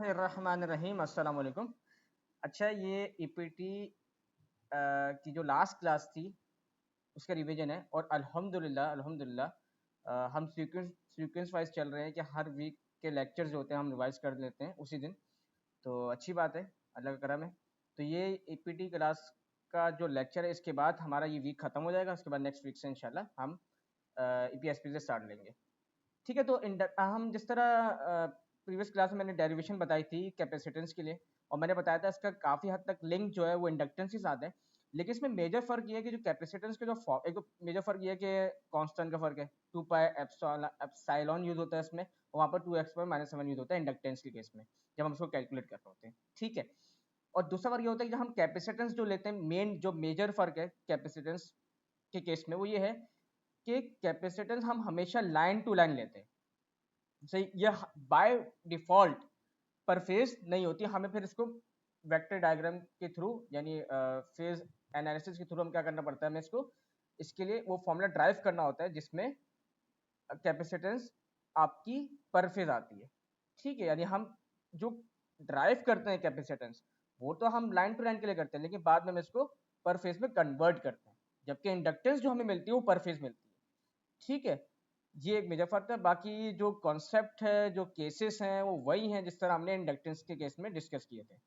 रहमान रहीम अस्सलाम वालेकुम। अच्छा, ये ईपीटी की जो लास्ट क्लास थी उसका रिवीजन है और अल्हम्दुलिल्लाह अल्हम्दुलिल्लाह हम सीक्वेंस सीक्वेंस वाइज चल रहे हैं कि हर वीक के लेक्चर्स जो होते हैं हम रिवाइज कर लेते हैं उसी दिन। तो अच्छी बात है, अल्लाह का करम है। तो ये ईपीटी क्लास का जो लेक्चर है इसके बाद हमारा ये वीक ख़त्म हो जाएगा। उसके बाद नेक्स्ट वीक से इंशाल्लाह हम ईपीएसपी से स्टार्ट लेंगे। ठीक है, तो हम जिस तरह प्रीवियस क्लास में मैंने डेरिवेशन बताई थी कैपेसिटेंस के लिए, और मैंने बताया था इसका काफ़ी हद तक लिंक जो है वो इंडक्टेंस के साथ है। लेकिन इसमें मेजर फ़र्क ये है कि जो कैपेसिटेंस के जो एक तो मेजर फ़र्क ये है कि कांस्टेंट का फ़र्क है। 2 पाई एप्सिलॉन यूज़ होता है इसमें, और वहाँ पर 2x पर -7 यूज़ होता है इंडक्टेंस के केस में, जब हम उसको कैलकुलेट कर रहे होते हैं। ठीक है, और दूसरा फ़र्क ये होता है कि जब हम कैपेसिटेंस जो लेते हैं, मेन जो मेजर फ़र्क है कैपेसिटेंस के केस में वो ये है कि कैपेसिटेंस हम हमेशा लाइन टू लाइन लेते हैं। सही, यह बाय डिफॉल्ट पर फेज नहीं होती। हमें फिर इसको वेक्टर डायग्राम के थ्रू यानी फेज एनालिसिस के थ्रू हम क्या करना पड़ता है, हमें इसको इसके लिए वो फॉर्मूला ड्राइव करना होता है जिसमें कैपेसिटेंस आपकी पर फेज आती है। ठीक है, यानी हम जो ड्राइव करते हैं कैपेसिटेंस वो तो हम लाइन टू लाइन के लिए करते हैं, लेकिन बाद में हम इसको पर फेज में कन्वर्ट करते हैं, जबकि इंडक्टेंस जो हमें मिलती है वो पर फेज मिलती है। ठीक है, ये एक मेजर फर्क है। बाकी जो कॉन्सेप्ट है, जो केसेस हैं, वो वही हैं जिस तरह हमने इंडक्टेंस के केस में डिस्कस किए थे।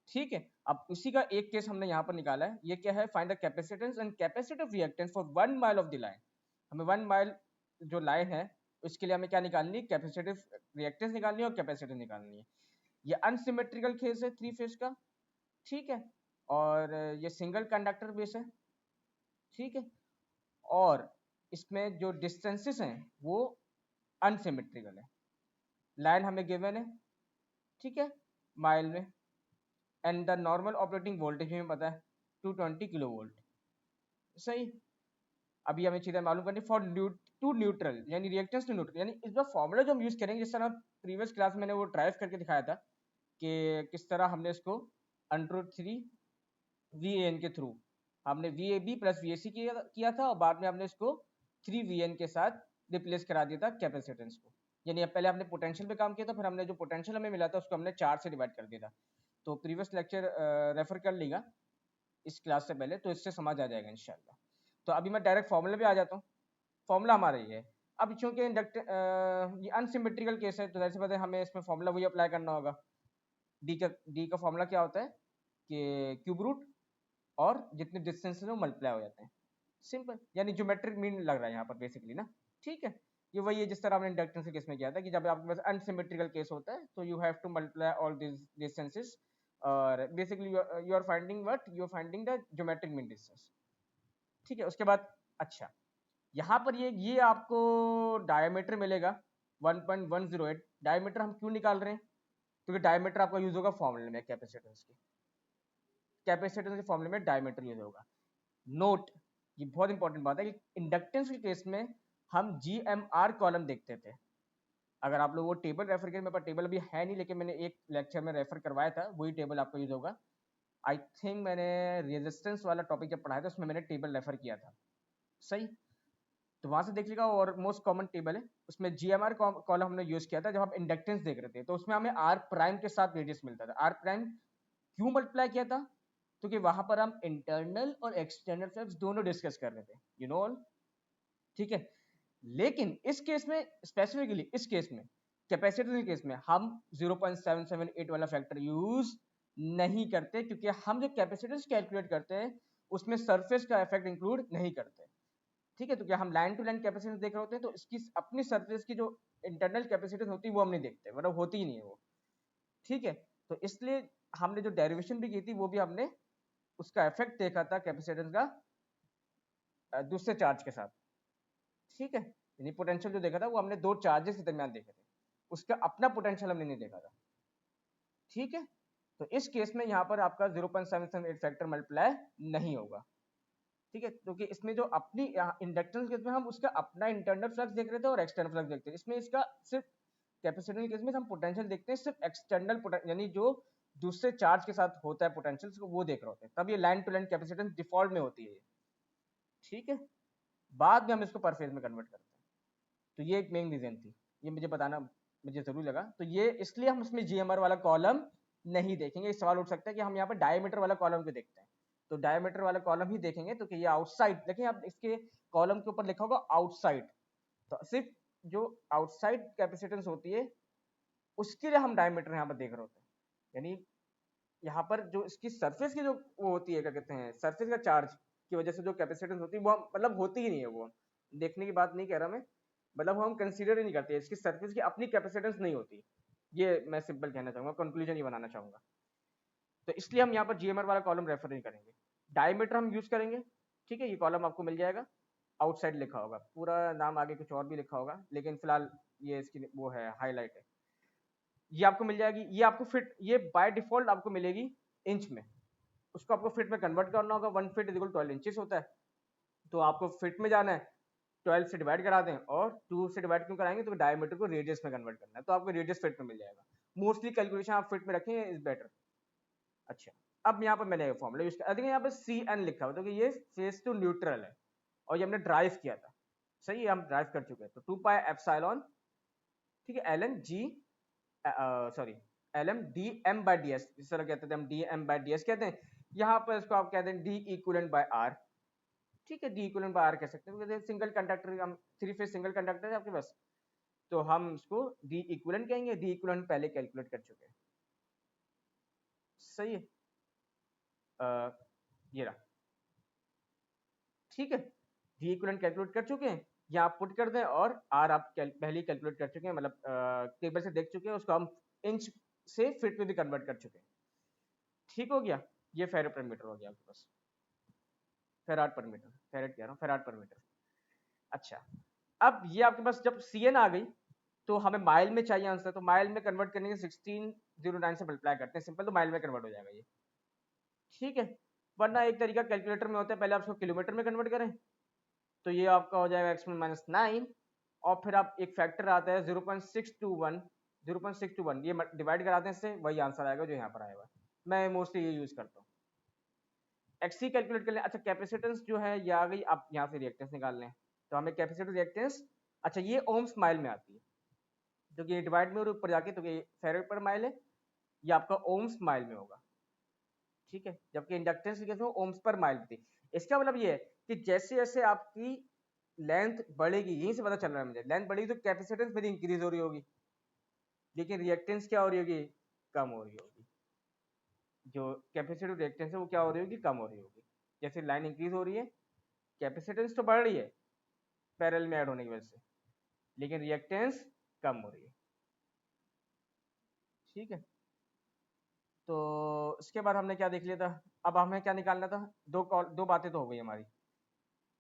ठीक है, अब उसी का एक केस हमने यहाँ पर निकाला है। ये क्या है, find the capacitance and capacitive reactance for 1 mile of the line. हमें 1 माइल जो लाइन है उसके लिए हमें क्या निकालनी है, कैपेसिटिव रिएक्टेंस निकालनी है और कैपेसिटेंस निकालनी है। ये अनसिमेट्रिकल केस है 3 फेज का। ठीक है, और ये सिंगल कंडक्टर बेस है। ठीक है, और इसमें जो डिस्टेंसेस हैं वो अनसिमेट्रिकल है। लाइन हमें गिवन है, ठीक है, माइल में, and the normal operating voltage हमें पता है 220 किलो वोल्ट। सही, अभी हमें चीज़ें मालूम करनी फॉर टू न्यूट्रल यानी रिएक्टेंस टू न्यूट्रल, यानी इस बार फॉर्मूला जो हम यूज़ करेंगे जिस तरह प्रीवियस क्लास में मैंने वो ड्राइव करके दिखाया था कि किस तरह हमने इसको √3 VAN के थ्रू हमने VAB प्लस VAC किया था, और बाद में हमने इसको 3VN के साथ रिप्लेस करा दिया था कैपेसिटेंस को। यानी अब पहले हमने पोटेंशियल पे काम किया था, फिर हमने जो पोटेंशियल हमें मिला था उसको हमने 4 से डिवाइड कर दिया था। तो प्रीवियस लेक्चर रेफर कर लीगा इस क्लास से पहले, तो इससे समझ आ जाएगा इंशाल्लाह। तो अभी मैं डायरेक्ट फॉर्मूला पे आ जाता हूँ। फॉर्मूला हमारा ये है। अब चूंकि ये अनसिमेट्रिकल केस है तो जैसे पता है हमें इसमें फॉर्मूला वही अप्लाई करना होगा। डी का फॉर्मूला क्या होता है कि क्यूब रूट और जितने डिस्टेंस है वो मल्टीप्लाई हो जाते हैं। सिंपल, यानी ज्योमेट्रिक मीन लग रहा है यहाँ पर बेसिकली ना। ठीक है, ये वही है जिस तरह हमने इंडक्टेंस के केस में किया था कि जब आपके पास अनसिमेट्रिकल केस होता है तो you have to multiply all this distances, और basically you are finding what, you are finding the geometric mean distance. ठीक है, उसके बाद अच्छा, यहाँ पर ये आपको डायमीटर मिलेगा 1.108। डायमीटर हम क्यों निकाल रहे हैं, क्योंकि डायमीटर आपका यूज होगा फॉर्मूले में कैपेसिटेंस के, कैपेसिटेंस के फॉर्मूले में डायमीटर यूज होगा। नोट, ये बहुत इंपॉर्टेंट बात है कि इंडक्टेंस के केस में हम GMR कॉलम देखते थे। अगर आप लोग वो टेबल रेफर करें, मेरे पास टेबल अभी है नहीं, लेकिन मैंने एक लेक्चर में रेफर करवाया था, वही टेबल आपको यूज होगा। आई थिंक मैंने रेजिस्टेंस वाला टॉपिक जब पढ़ाया था उसमें मैंने टेबल रेफर किया था। सही, तो वहां से देख लीजिएगा, और मोस्ट कॉमन टेबल है उसमें GMR कॉलम हमने यूज किया था जब हम इंडक्टेंस देख रहे थे। तो उसमें हमें R प्राइम के साथ रेडियस मिलता था। R प्राइम क्यों मल्टीप्लाई किया था, क्योंकि वहां पर हम इंटरनल और एक्सटर्नल फ्लक्स दोनों डिस्कस कर रहे थे, यू नो ऑल। ठीक है, लेकिन इस केस में स्पेसिफिकली इस केस में कैपेसिटर के केस में हम 0.778 वाला फैक्टर यूज नहीं करते, क्योंकि हम जो कैपेसिटेंस कैलकुलेट करते हैं उसमें सरफेस का इफेक्ट इंक्लूड नहीं करते। ठीक है, तो क्या हम लाइन टू लाइन कैपेसिटेंस देख रहे होते हैं तो इसकी अपनी सरफेस की जो इंटरनल कैपेसिटेंस होती है वो हम नहीं देखते, मतलब होती ही नहीं है वो। ठीक है, तो इसलिए हमने जो डेरिवेशन भी की थी वो भी हमने उसका इफेक्ट देखा था कैपेसिटेंस का दूसरे चार्ज के साथ। ठीक है, यानी पोटेंशियल जो देखा था वो हमने दो चार्जेस के दरमियान देखे थे, उसका अपना पोटेंशियल हमने नहीं देखा था। ठीक है, तो इस केस में यहाँ पर आपका 0.778 फैक्टर मल्टीप्लाई नहीं होगा। ठीक है, क्योंकि इसमें जो अपनी इंडक्टेंस केस में हम उसका अपना इंटरनल फ्लक्स देख रहे थे और एक्सटर्नल फ्लक्स देखते हैं। इसमें इसका सिर्फ कैपेसिटर के केस में हम पोटेंशियल देखते हैं, सिर्फ एक्सटर्नल पोटेंशियल यानी जो दूसरे चार्ज के साथ होता है पोटेंशियल वो देख रहे होते हैं, तब ये line to line capacitance default में होती है ये। ठीक है, बाद में हम इसको पर फेज में कन्वर्ट करते हैं। तो ये एक मेन रीजन थी, ये मुझे बताना मुझे जरूर लगा। तो ये इसलिए हम उसमें जीएमआर वाला कॉलम नहीं देखेंगे। इस सवाल उठ सकता है कि हम यहाँ पर डायमीटर वाला कॉलम क्यों देखते हैं, तो डायमीटर वाला कॉलम ही देखेंगे। तो कि ये आउटसाइड, देखिए आप इसके कॉलम के ऊपर लिखा होगा आउटसाइड, तो सिर्फ जो आउटसाइड कैपेसिटेंस होती है उसके लिए हम डायमीटर यहाँ पर देख रहे होते हैं। यानी यहाँ पर जो इसकी सरफेस की जो वो होती है, क्या कहते हैं, सरफेस का चार्ज की वजह से जो कैपेसिटेंस होती है वो मतलब होती ही नहीं है, वो देखने की बात नहीं कह रहा मैं, मतलब हम कंसीडर ही नहीं करते, इसकी सरफेस की अपनी कैपेसिटेंस नहीं होती। ये मैं सिंपल कहना चाहूंगा, कंक्लूजन ही बनाना चाहूंगा। तो इसलिए हम यहाँ पर जीएमआर वाला कॉलम रेफर नहीं करेंगे, डायमीटर हम यूज करेंगे। ठीक है, ये कॉलम आपको मिल जाएगा, आउटसाइड लिखा होगा, पूरा नाम आगे कुछ और भी लिखा होगा, लेकिन फिलहाल ये इसकी वो है, हाईलाइट है। ये आपको मिल जाएगी, ये आपको फिट, ये बाय डिफॉल्ट आपको मिलेगी इंच में, उसको आपको फिट में कन्वर्ट करना होगा। 1 फीट इक्वल 12 इंचेस होता है, तो आपको फिट में जाना है, 12 से डिवाइड करा दें, और 2 से डिवाइड क्यों कराएंगे, तो डायमीटर को रेडियस में कन्वर्ट करना है, तो आपको रेडियस फिट में मिल जाएगा। मोस्टली कैलकुलेशन आप फिट में रखेंगे इज बेटर। अच्छा, अब यहाँ पर मैंने फॉर्मूला यूज किया, देखिए यहाँ पर सी एन लिखा हुआ, तो कि ये फेस टू न्यूट्रल है, और ये हमने ड्राइव किया था, सही है, हम ड्राइव कर चुके हैं। तो 2 पाई एप्सिलॉन, ठीक है, L N G, sorry, L M D M by D S, इस तरह कहते थे हम, D M by D S कहते हैं, यहाँ पर इसको आप कहते हैं डी इक्वलेंट बाय आर। ठीक है, डी इक्वलेंट बाय आर कह सकते हैं, सिंगल कंडक्टर, हम 3 फेज सिंगल कंडक्टर है आपके पास, तो हम इसको डी इक्वलेंट कहेंगे। डी इक्वलेंट पहले कैलकुलेट कर चुके हैं, सही है, ये रहा, ठीक है, डी इक्वलेंट कैलकुलेट कर चुके हैं, यहाँ आप पुट कर दें, और आर आप पहले ही कैलकुलेट कर चुके हैं, मतलब टेबल से देख चुके हैं, उसको हम इंच से फीट में भी कन्वर्ट कर चुके हैं। ठीक हो गया, ये फेरेड पर मीटर हो गया आपके पास, फेराड पर मीटर, फेरेड कह रहा हूँ, फेराड पर मीटर। अच्छा, अब ये आपके पास जब सी एन आ गई, तो हमें माइल में चाहिए आंसर, तो माइल में कन्वर्ट करने के 1609 से मल्टीप्लाई करते हैं, सिंपल, तो माइल में कन्वर्ट हो जाएगा ये। ठीक है, वरना एक तरीका कैलकुलेटर में होता है, पहले आप उसको किलोमीटर में कन्वर्ट करें, तो ये आपका हो जाएगा एक्सपोनेंट -9, और फिर आप एक फैक्टर आता है 0.621, 0.621, ये डिवाइड कराते हैं इससे, वही आंसर आएगा जो यहाँ पर आएगा। मैं मोस्टली ये यूज करता हूँ। एक्सी कैलकुलेट कर लें। अच्छा, कैपेसिटेंस जो है ये आ गई, आप यहाँ से रिएक्टेंस निकाल लें, तो हमें कैपेसिटी रिएक्टेंस, अच्छा ये ओम्स माइल में आती है, जो कि डिवाइड में और ऊपर जाके, तो ये फेरेड पर माइल है, ये आपका ओम्स माइल में होगा। ठीक है, जबकि इंडक्टेंस की केस में ओम्स पर माइल थी। इसका मतलब ये है कि जैसे जैसे आपकी लेंथ बढ़ेगी, यहीं से पता चल रहा है मुझे, लेंथ बढ़ेगी तो कैपेसिटेंस मेरी इंक्रीज हो रही होगी, लेकिन रिएक्टेंस क्या हो रही होगी, कम हो रही होगी। जो कैपेसिटिव रिएक्टेंस है वो क्या हो रही होगी, कम हो रही होगी। जैसे लाइन इंक्रीज हो रही है, कैपेसिटेंस तो बढ़ रही है पैरेलल में ऐड होने की वजह से, लेकिन रिएक्टेंस कम हो रही है। ठीक है, तो इसके बाद हमने क्या देख लिया था, अब हमें क्या निकालना था, दो बातें तो हो गई हमारी।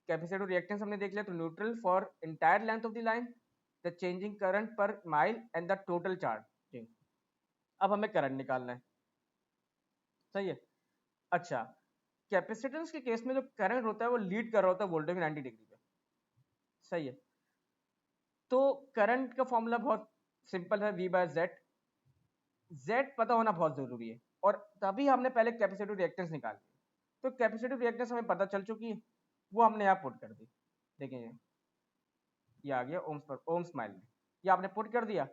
कैपेसिटिव रिएक्टेंस हमने देख लिया, तो neutral for entire length of the line, the changing current per mile and the total charging. अब हमें करंट निकालना है, सही है। अच्छा, कैपेसिटेंस के केस में जो करंट होता है वो लीड कर रहा होता है वोल्टेज 90 डिग्री पे, सही है। तो करंट का फॉर्मूला बहुत सिंपल है, V बाय जेड, जेड पता होना बहुत जरूरी है, और तभी हमने पहले कैपेसिटिव रिएक्टेंस निकाली। तो कैपेसिटिव रिएक्टेंस हमें पता चल चुकी है, वो हमने यहाँ पुट कर दी, देखिए ये आ गया ओम्स पर, ओम्स माइल में, ये आपने पुट कर दिया।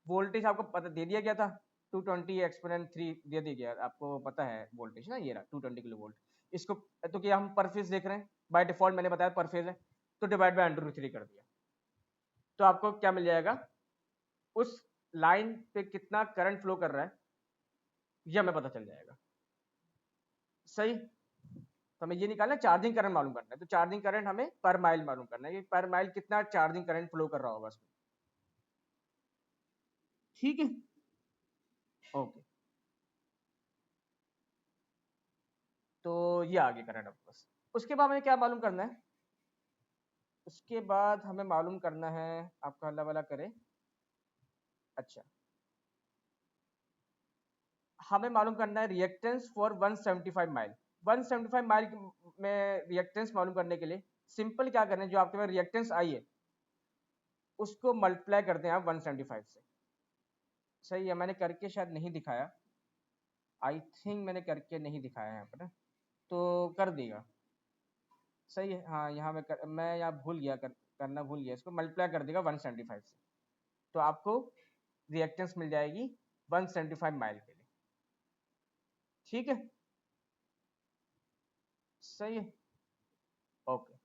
वोल्टेज आपको पता दे दिया गया था, 220 एक्सपोनेंट 3 दे दिया गया, आपको पता है वोल्टेज ना, ये रहा 220 किलो वोल्ट। इसको तो क्या हम पर फेज देख रहे हैं, बाय डिफॉल्ट मैंने बताया पर फेज है, तो डिवाइड बाय √3 कर दिया, तो आपको क्या मिल जाएगा, उस लाइन पे कितना करंट फ्लो कर रहा है ये हमें पता चल जाएगा, सही। तो हमें ये निकालना है, चार्जिंग करंट मालूम करना है, तो चार्जिंग करंट हमें पर माइल मालूम करना है कि पर माइल कितना चार्जिंग करंट फ्लो कर रहा होगा उसमें। ठीक है, ओके, तो ये आगे करंट आपके पास। उसके बाद हमें क्या मालूम करना है, उसके बाद हमें मालूम करना है, आपका अल्लाह वाला करे, अच्छा हमें मालूम करना है रिएक्टेंस फॉर 175 माइल। 175 माइल में रिएक्टेंस मालूम करने के लिए सिंपल क्या करना है, जो आपके पास रिएक्टेंस आई है उसको मल्टीप्लाई करते हैं आप 175 से, सही है। मैंने करके शायद नहीं दिखाया, आई थिंक मैंने करके नहीं दिखाया यहाँ पर, तो कर देगा, सही है। हाँ, यहाँ मैं यहाँ भूल गया, करना भूल गया, इसको मल्टीप्लाई कर देगा 175 से, तो आपको रिएक्टेंस मिल जाएगी 175 माइल के लिए। ठीक है, सही है, ओके।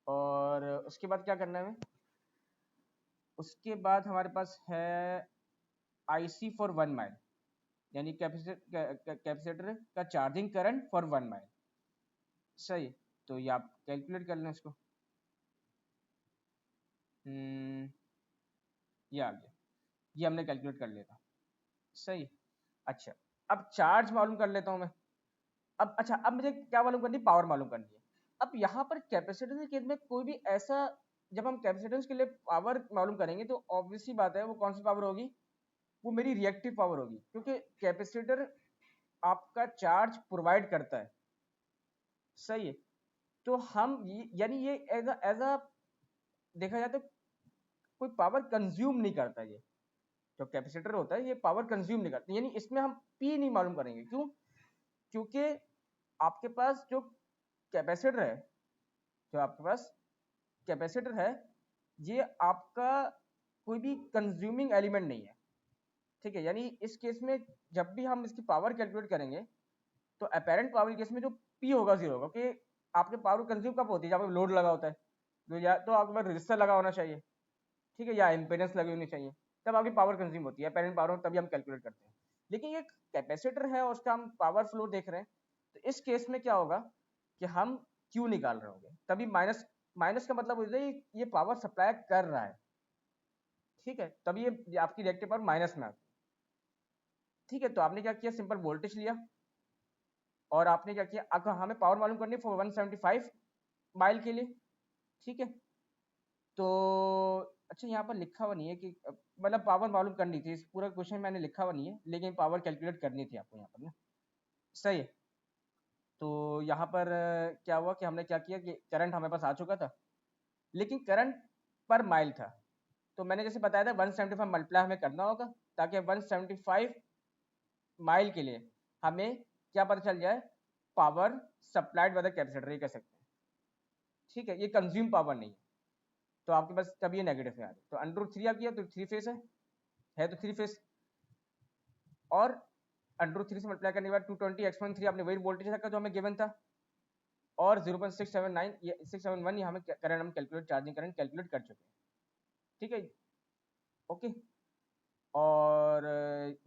और उसके बाद क्या करना है हमें? उसके बाद हमारे पास है IC फॉर 1 माइल, यानी कैपेसिटर का चार्जिंग करंट फॉर 1 माइल। सही, तो ये आप कैलकुलेट कर लें इसको। ये आ गया, ये हमने कैलकुलेट कर लिया था। सही, अच्छा, अब चार्ज मालूम कर लेता हूँ मैं। अब अच्छा, अब मुझे क्या मालूम करनी, पावर मालूम करनी है। अब यहाँ पर कैपेसिटेंस के केस में कोई भी ऐसा, जब हम कैपेसिटेंस के लिए पावर मालूम करेंगे तो ऑब्वियसली बात है वो कौन सी पावर होगी, वो मेरी रिएक्टिव पावर होगी, क्योंकि कैपेसिटर आपका चार्ज प्रोवाइड करता है। सही है, तो हम यानी ये एज अ देखा जाए तो कोई पावर कंज्यूम नहीं करता। ये जो कैपेसिटर होता है ये पावर कंज्यूम नहीं करता, यानी इसमें हम पी नहीं मालूम करेंगे। क्यों? क्योंकि आपके पास जो कैपेसिटर है, जो आपके पास कैपेसिटर है, ये आपका कोई भी कंज्यूमिंग एलिमेंट नहीं है। ठीक है, यानी इस केस में जब भी हम इसकी पावर कैलकुलेट करेंगे तो अपेरेंट पावर केस में जो पी होगा 0 होगा, क्योंकि आपके पावर कंज्यूम कब होती है, जब लोड लगा होता है, तो या तो आपके पास रजिस्टर लगा होना चाहिए, ठीक है, या इम्पेडेंस लगी होनी चाहिए, तब आपकी पावर कंज्यूम होती है, अपेरेंट पावर, तभी हम कैलकुलेट करते हैं। लेकिन ये कैपेसिटर है और उसका हम पावर फ्लो देख रहे हैं, तो इस केस में क्या होगा कि हम क्यू निकाल रहे होंगे, तभी माइनस, माइनस का मतलब होता है ये पावर सप्लाई कर रहा है। ठीक है, तभी ये आपकी रिएक्टिव पावर माइनस में आती है। ठीक है, तो आपने क्या किया, सिंपल वोल्टेज लिया और आपने क्या किया, अब हमें पावर मालूम करनी है फॉर 175 माइल के लिए। ठीक है, तो अच्छा, यहाँ पर लिखा हुआ नहीं है कि मतलब पावर मालूम करनी थी, इस पूरा क्वेश्चन मैंने लिखा हुआ नहीं है, लेकिन पावर कैलकुलेट करनी थी आपको यहाँ पर ना। सही है, तो यहाँ पर क्या हुआ कि हमने क्या किया कि करंट हमारे पास आ चुका था, लेकिन करंट पर माइल था, तो मैंने जैसे बताया था 175 मल्टीप्लाई हमें करना होगा, ताकि 175 माइल के लिए हमें क्या पता चल जाए, power supplied by the capacitor, ये कह सकते हैं। ठीक है, ये कंज्यूम पावर नहीं है, तो आपके पास तब ये नेगेटिव में आ गया, तो √3 आ गया, तो 3 फेस है तो 3 फेस, और √3 से मल्टीप्लाई करने के बाद 220 x3 आपने वही वोल्टेज रखा जो हमें गिवन था, और 0.679 ये 671 ये हमें करंट, हम कैलकुलेट, चार्जिंग करंट कैलकुलेट कर चुके हैं। ठीक है, ओके। और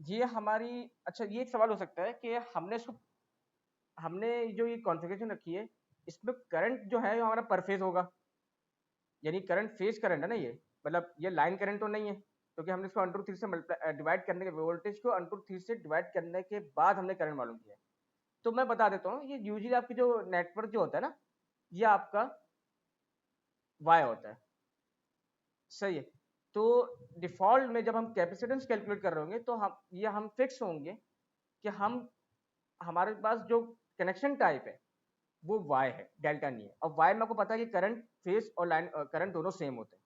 ये हमारी, अच्छा ये एक सवाल हो सकता है कि हमने जो ये कॉन्फ़िगरेशन रखी है, इसमें करंट जो है हमारा पर फेज होगा, यानी करंट फेज करंट है ना ये, मतलब ये लाइन करंट तो नहीं है, क्योंकि हमने इसको √3 से डिवाइड करने के, वोल्टेज को √3 से डिवाइड करने के बाद हमने करंट मालूम किया। तो मैं बता देता हूँ, ये यूजुअली आपकी जो नेटवर्क जो होता है ना, ये आपका वाई होता है। सही है, तो डिफॉल्ट में जब हम कैपेसिटेंस कैलकुलेट कर रहे होंगे तो हम फिक्स होंगे कि हमारे पास जो कनेक्शन टाइप है वो वाई है, डेल्टा नहीं है। और वाई में आपको पता है कि करंट फेज और लाइन करंट दोनों सेम होते हैं,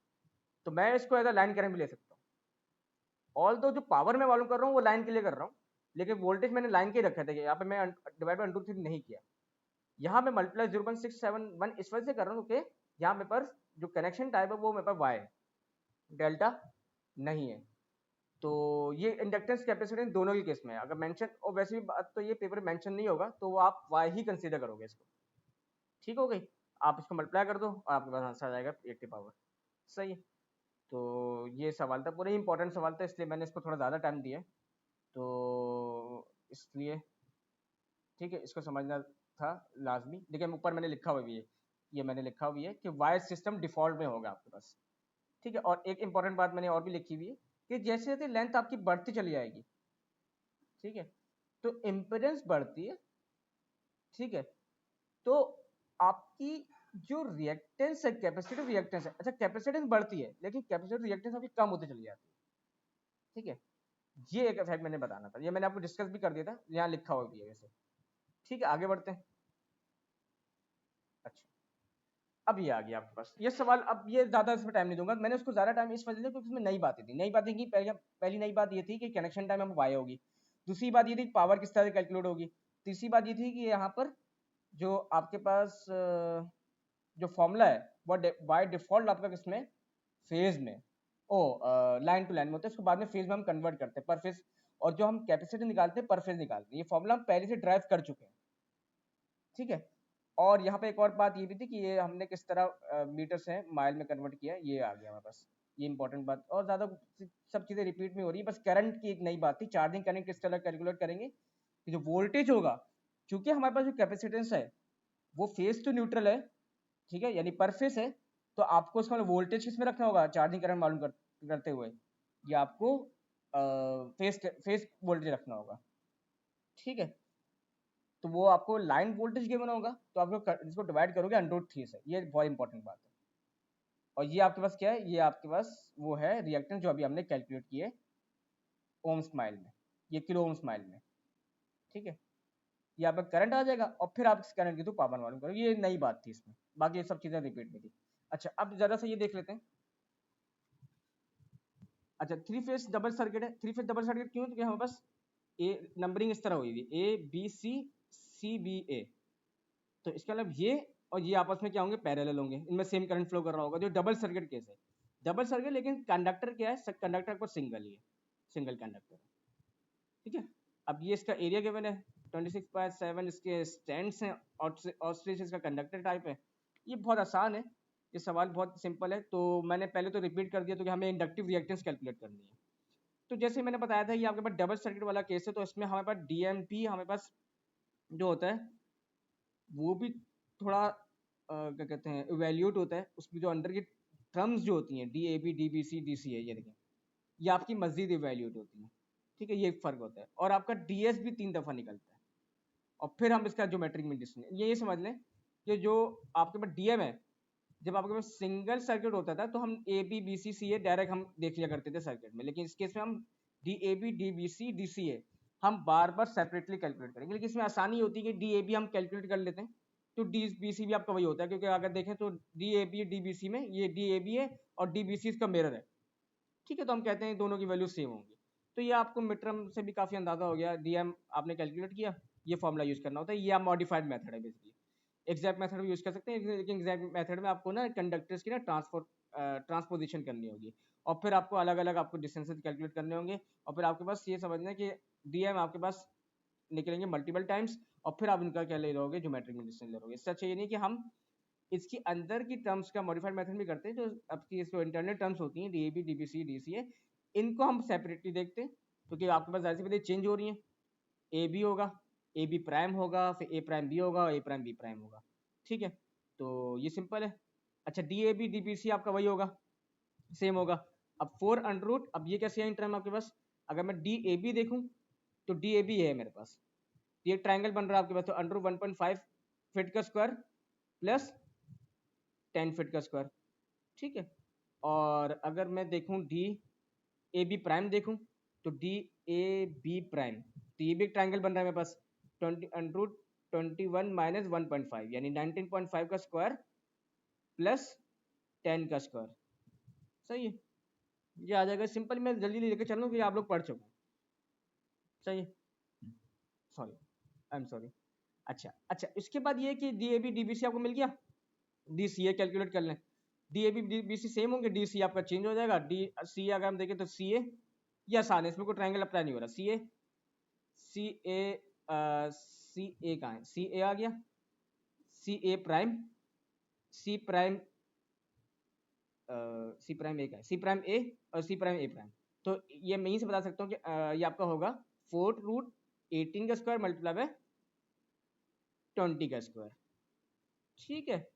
तो मैं इसको एज अ लाइन करंट भी ले सकता हूँ। ऑल दो जो पावर मैं मालूम कर रहा हूँ वो लाइन के लिए कर रहा हूँ, लेकिन वोल्टेज मैंने लाइन के ही रखे थे, यहाँ पे मैं डिवाइड बाय √3 नहीं किया। यहाँ मैं मल्टीप्लाई 0.671 इस वजह से कर रहा हूँ क्योंकि यहाँ मेरे पास जो कनेक्शन टाइप है वो मेरे पास वाई है, डेल्टा नहीं है। तो ये इंडक्टेंस कैपेसिटेंस दोनों के केस में है, अगर मेंशन, और वैसे भी बात तो ये पेपर मेंशन नहीं होगा तो वो आप वाई ही कंसीडर करोगे इसको। ठीक हो गई, आप इसको मल्टीप्लाई कर दो और आपके पास आंसर आ जाएगा रिएक्टिव पावर। सही है, तो ये सवाल था, पूरा इंपॉर्टेंट सवाल था, इसलिए मैंने इसको थोड़ा ज़्यादा टाइम दिया, तो इसलिए ठीक है, इसको समझना था लाजमी, लेकिन ऊपर मैंने लिखा हुआ भी है, ये मैंने लिखा हुआ भी है कि वायर सिस्टम डिफॉल्ट में होगा आपके पास। ठीक है, और एक इंपॉर्टेंट बात मैंने और भी लिखी हुई है कि जैसे जैसे लेंथ आपकी बढ़ती चली जाएगी, ठीक है, तो इम्पेडेंस बढ़ती है। ठीक है, तो आपकी जो रिएक्टेंस है, कैपेसिटिव रिएक्टेंस है, अच्छा कैपेसिटेंस बढ़ती है लेकिन कैपेसिटिव रिएक्टेंस आपकी कम होती चली जाती है। ठीक है, ये एक इफेक्ट मैंने बताना था, ये मैंने आपको डिस्कस भी कर दिया था, यहाँ लिखा हुआ भी है वैसे। ठीक है, आगे बढ़ते हैं। अच्छा, अब ये आ गया आपके पास ये सवाल, अब ये ज्यादा इसमें टाइम नहीं दूंगा, मैंने उसको ज्यादा टाइम इस वजह से क्योंकि इसमें नई बातें थी, नई बातें की पहली नई बात ये थी कि कनेक्शन टाइम हम वाई होगी, दूसरी बात ये थी पावर किस तरह से कैलकुलेट होगी, तीसरी बात ये थी कि यहाँ पर जो आपके पास जो फॉर्मूला है वो बाय डिफॉल्ट आपका किसमें, फेज में, ओ लाइन टू लाइन में होता है, उसको बाद में फेज में हम कन्वर्ट करते हैं पर फेज, और जो हम कैपेसिटी निकालते हैं पर फेज निकालते हैं। ये फॉर्मूला हम पहले से ड्राइव कर चुके हैं, ठीक है। और यहाँ पे एक और बात ये भी थी कि ये हमने किस तरह मीटर से माइल में कन्वर्ट किया, ये आ गया हमारे पास, ये इंपॉर्टेंट बात। और ज्यादा सब चीजें रिपीट में हो रही है, बस करंट की एक नई बात थी, चार्जिंग करंट किस तरह कैलकुलेट करेंगे कि जो वोल्टेज होगा, क्योंकि हमारे पास जो कैपेसिटेंस है वो फेज टू न्यूट्रल है, ठीक है, यानी पर फेज है, तो आपको उसका वोल्टेज किसमें रखना होगा, चार्जिंग करंट मालूम करते हुए ये आपको फेज वोल्टेज रखना होगा, ठीक है। तो वो आपको लाइन वोल्टेज गिवन होगा, तो आप लोग इसको डिवाइड करोगे √3 से, ये बहुत इंपॉर्टेंट बात है। और ये आपके पास क्या है, ये आपके पास वो है रिएक्टेंस जो अभी हमने कैलकुलेट किए ओम्स माइल में, ये किलो ओम्स माइल में, ठीक है। ये आपका करंट आ जाएगा और फिर आप इस करंट के थ्रू पावर मालूम करोगे, ये नई बात थी इसमें, बाकी ये सब चीजें रिपीट में थी। अच्छा अब जरा सा ये देख लेते हैं। अच्छा थ्री फेज डबल सर्किट है, थ्री फेज डबल सर्किट क्यों, क्योंकि हमारे पास ए नंबरिंग इस तरह हुई थी, A B C C B ए, तो इसका मतलब ये और ये आपस में क्या होंगे, पैरेलल होंगे, इनमें सेम करंट फ्लो कर रहा होगा, जो डबल सर्किट केस है। डबल सर्किट लेकिन कंडक्टर क्या है, कंडक्टर को सिंगल ही है, सिंगल कंडक्टर, ठीक है। अब ये इसका एरिया गिवन है 26.7, इसके स्टैंड्स हैं और इसका कंडक्टर टाइप है। ये बहुत आसान है, ये सवाल बहुत सिंपल है। तो मैंने पहले तो रिपीट कर दिया, तो कि हमें इंडक्टिव रिएक्टेंस कैलकुलेट करनी है। तो जैसे मैंने बताया था, ये आपके पास डबल सर्किट वाला केस है, तो इसमें हमारे पास डीएमपी हमारे पास जो होता है वो भी थोड़ा क्या कहते हैं इवेल्यूट होता है, उसमें जो अंडर की टर्म्स जो होती हैं D A B D B C D C है, ये देखें, ये आपकी मस्जिद इवेल्यूट होती है, ठीक है, ये एक फर्क होता है। और आपका डी एस भी 3 दफा निकलता है, और फिर हम इसका ज्योमेट्रिक मीन डिस्टेंस, ये समझ लें कि जो आपके पास डीएम है, जब आपके पास सिंगल सर्किट होता था तो हम A B B C C A direct हम देख लिया करते थे सर्किट में, लेकिन इस केस में हम D A B D B C D C A हम बार बार सेपरेटली कैलकुलेट करेंगे। लेकिन इसमें आसानी होती है कि डी ए बी हम कैलकुलेट कर लेते हैं, तो डी बी सी भी आपका वही होता है, क्योंकि अगर देखें तो D A B D B C में ये डी ए बी है और डी बी सी इसका मिरर है, ठीक है, तो हम कहते हैं दोनों की वैल्यू सेम होंगी। तो ये आपको मिड टर्म से भी काफी अंदाजा हो गया, डीएम आपने कैलकुलेट किया, ये फॉर्मूला यूज करना होता है, ये आप मॉडिफाइड मेथड है बेसिकली। एग्जैक्ट मेथड भी यूज कर सकते हैं, लेकिन एग्जैक्ट मेथड में आपको ना कंडक्टर्स की ना ट्रांसपोजिशन करनी होगी, और फिर आपको अलग अलग आपको डिस्टेंसेस कैलकुलेट करने होंगे, और फिर आपके पास ये समझना है कि डीएम आपके पास निकलेंगे मल्टीपल टाइम्स, और फिर आप इनका क्या ले रहोगे, ज्योमेट्रिक मीन डिस्टेंस ले रहोगे। इससे अच्छा ये नहीं कि हम इसकी अंदर की टर्म्स का मॉडिफाइड मेथड भी करते हैं, जो आपकी जो इंटरनल टर्म्स होती हैं डीएबी डीबीसी डीसीए, इनको हम सेपरेटली देखते हैं, क्योंकि आपके पास जाहिर सी बात है चेंज हो रही है, ए बी होगा, ए बी प्राइम होगा, फिर ए प्राइम बी होगा, ए प्राइम बी प्राइम होगा, ठीक है, तो ये सिंपल है। अच्छा D A B D B C आपका वही होगा, सेम होगा। अब 4 अंडर रूट, अब ये कैसे है टर्म आपके पास, अगर मैं डी ए बी देखूं तो डी ए बी है मेरे पास, ये ट्राइंगल बन रहा है आपके पास, तो अंडर 1.5 फीट का स्क्वायर प्लस 10 फीट का स्क्वायर, ठीक है। और अगर मैं देखूं डी ए बी प्राइम देखूं, तो डी ए बी प्राइम, तो ये भी एक ट्राइंगल बन रहा है मेरे पास, 20 √21 माइनस 1.5 यानी 19.5 का स्क्वायर प्लस 10 का स्क्वायर, सही है, ये आ जाएगा सिंपल। मैं जल्दी लेके चल रहा हूँ कि आप लोग पढ़ चुके हैं, सही है, सॉरी आई एम सॉरी। अच्छा अच्छा, इसके बाद ये कि D A B D B C आपको मिल गया, डी सी ए कैलकुलेट कर लें, D A B D B C same होंगे, डी सी आपका चेंज हो जाएगा, डी सी अगर हम देखें तो सी ए, ये आसान है, इसमें कोई ट्राइंगल अप्लाई नहीं हो रहा, सी ए सी ए सी ए कहाँ है, सी ए आ गया, सी ए prime, C prime C prime ए का है, सी प्राइम ए और सी प्राइम ए प्राइम, तो ये मैं यहीं से बता सकता हूँ कि ये आपका होगा 4 √18 का स्क्वायर मल्टीप्लाई बाय 20 का स्क्वायर, ठीक है,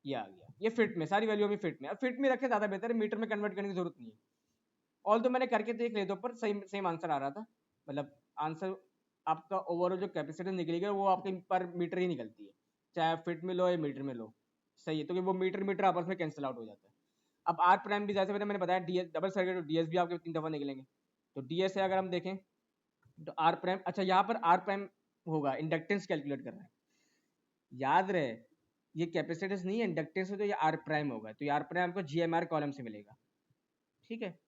ये आ गया, ये फिट में सारी वैल्यू अभी फिट में, अब फिट में रखे ज्यादा बेहतर है, मीटर में कन्वर्ट करने की जरूरत नहीं है। ऑल तो मैंने करके देख लिया, तो पर सेम सेम आंसर आ रहा था, मतलब आंसर आपका ओवरऑल जो कैपेसिटी निकलेगी वो आपके पर मीटर ही निकलती है, चाहे फिट में लो या मीटर में लो, सही है, तो कि वो मीटर मीटर आपस में कैंसिल आउट हो जाता है। अब आर प्राइम भी जैसे मैंने बताया डीएस डबल सर्किट, डीएस भी आपके 3 दफा निकलेंगे, तो डीएस है अगर हम देखें तो आर प्राइम, अच्छा यहाँ पर आर प्राइम होगा, इंडक्टेंस कैलकुलेट कर रहा है, याद रहे ये कैपेसिटेंस नहीं है, इंडक्टेंस है, तो ये आर प्राइम होगा, तो ये आर प्राइम आपको जीएमआर कॉलम से मिलेगा, ठीक है।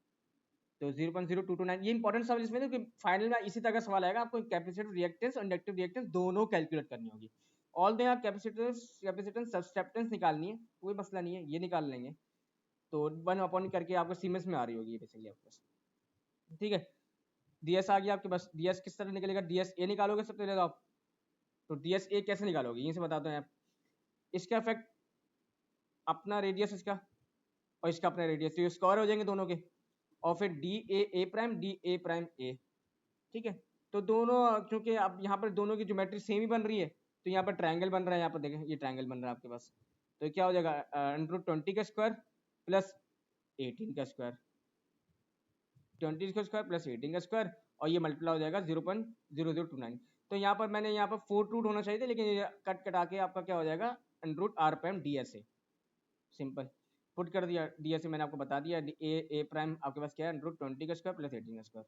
तो 0.0229 ये इंपॉर्टेंट सवाल इसमें, कि फाइनल में इसी तरह का सवाल आएगा, आपको कैपेसिटिव रिएक्टेंस और इंडक्टिव रिएक्टेंस दोनों कैलकुलेट करनी होगी, ऑल दे कैपेसिटेंस सब्सट्रैक्टेंस निकालनी है, कोई मसला नहीं है, ये निकाल लेंगे। तो 1 करके आपको सीमेंस में आ रही होगी बेसिकली आपके पास, ठीक है। डीएस आ गया आपके पास। डीएस किस तरह निकलेगा, डीएस ए निकालोगे सबसे पहले तो आप। तो डीएस ए कैसे निकालोगे, ये से बताते हैं आप। इसका इफेक्ट अपना रेडियस इसका और इसका अपना रेडियस, तो ये स्क्वायर हो जाएंगे दोनों के, और फिर D A prime D A prime A, ठीक है। तो दोनों, क्योंकि अब यहाँ पर दोनों की ज्योमेट्री सेम ही बन रही है, तो यहाँ पर ट्रायंगल बन रहा है, यहाँ पर देखें ये ट्रायंगल बन रहा है आपके पास। तो क्या हो जाएगा, √20 का स्क्वायर प्लस 18 का स्क्वायर, 20 का स्क्वायर प्लस 18 का स्क्वायर, और ये मल्टीप्लाई हो जाएगा 0.0029। तो यहाँ पर मैंने यहाँ पर 4 रूट होना चाहिए था, लेकिन ये कट कटा के आपका क्या हो जाएगा, √r प्राइम डी एस ए, सिंपल पुट कर दिया। डी एस ए मैंने आपको बता दिया, ए प्राइम आपके पास क्या है, √20 का स्क्वायर प्लस 18 का स्क्वायर।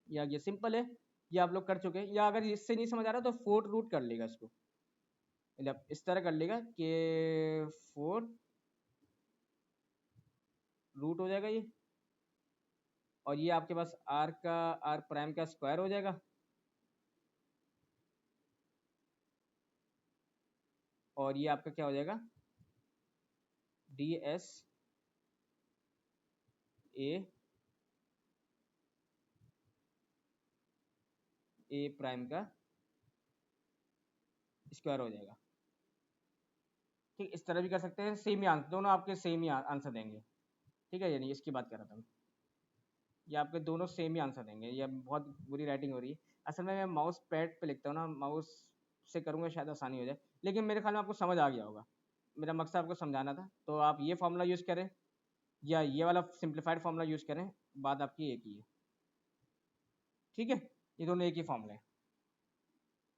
या ये सिंपल है, ये आप लोग कर चुके हैं। या अगर इससे नहीं समझ आ रहा तो 4 रूट कर लेगा इसको, मतलब इस तरह कर लेगा कि 4 रूट हो जाएगा ये, और ये आपके पास आर प्राइम का स्क्वायर हो जाएगा, और ये आपका क्या हो जाएगा, डी एस ए प्राइम का स्क्वायर हो जाएगा, ठीक। इस तरह भी कर सकते हैं, सेम ही आंसर, दोनों आपके सेम ही आंसर देंगे, ठीक है। यानी इसकी बात कर रहा था मैं, ये आपके दोनों सेम ही आंसर देंगे। ये बहुत बुरी राइटिंग हो रही है, असल में मैं माउस पैड पे लिखता हूँ ना, माउस से करूँगा शायद आसानी हो जाए, लेकिन मेरे ख्याल में आपको समझ आ गया होगा। मेरा मकसद आपको समझाना था, तो आप ये फॉर्मूला यूज़ करें या ये वाला सिंप्लीफाइड फार्मूला यूज़ करें, बात आपकी एक ही है, ठीक है। ये दोनों एक ही फॉर्मूला है,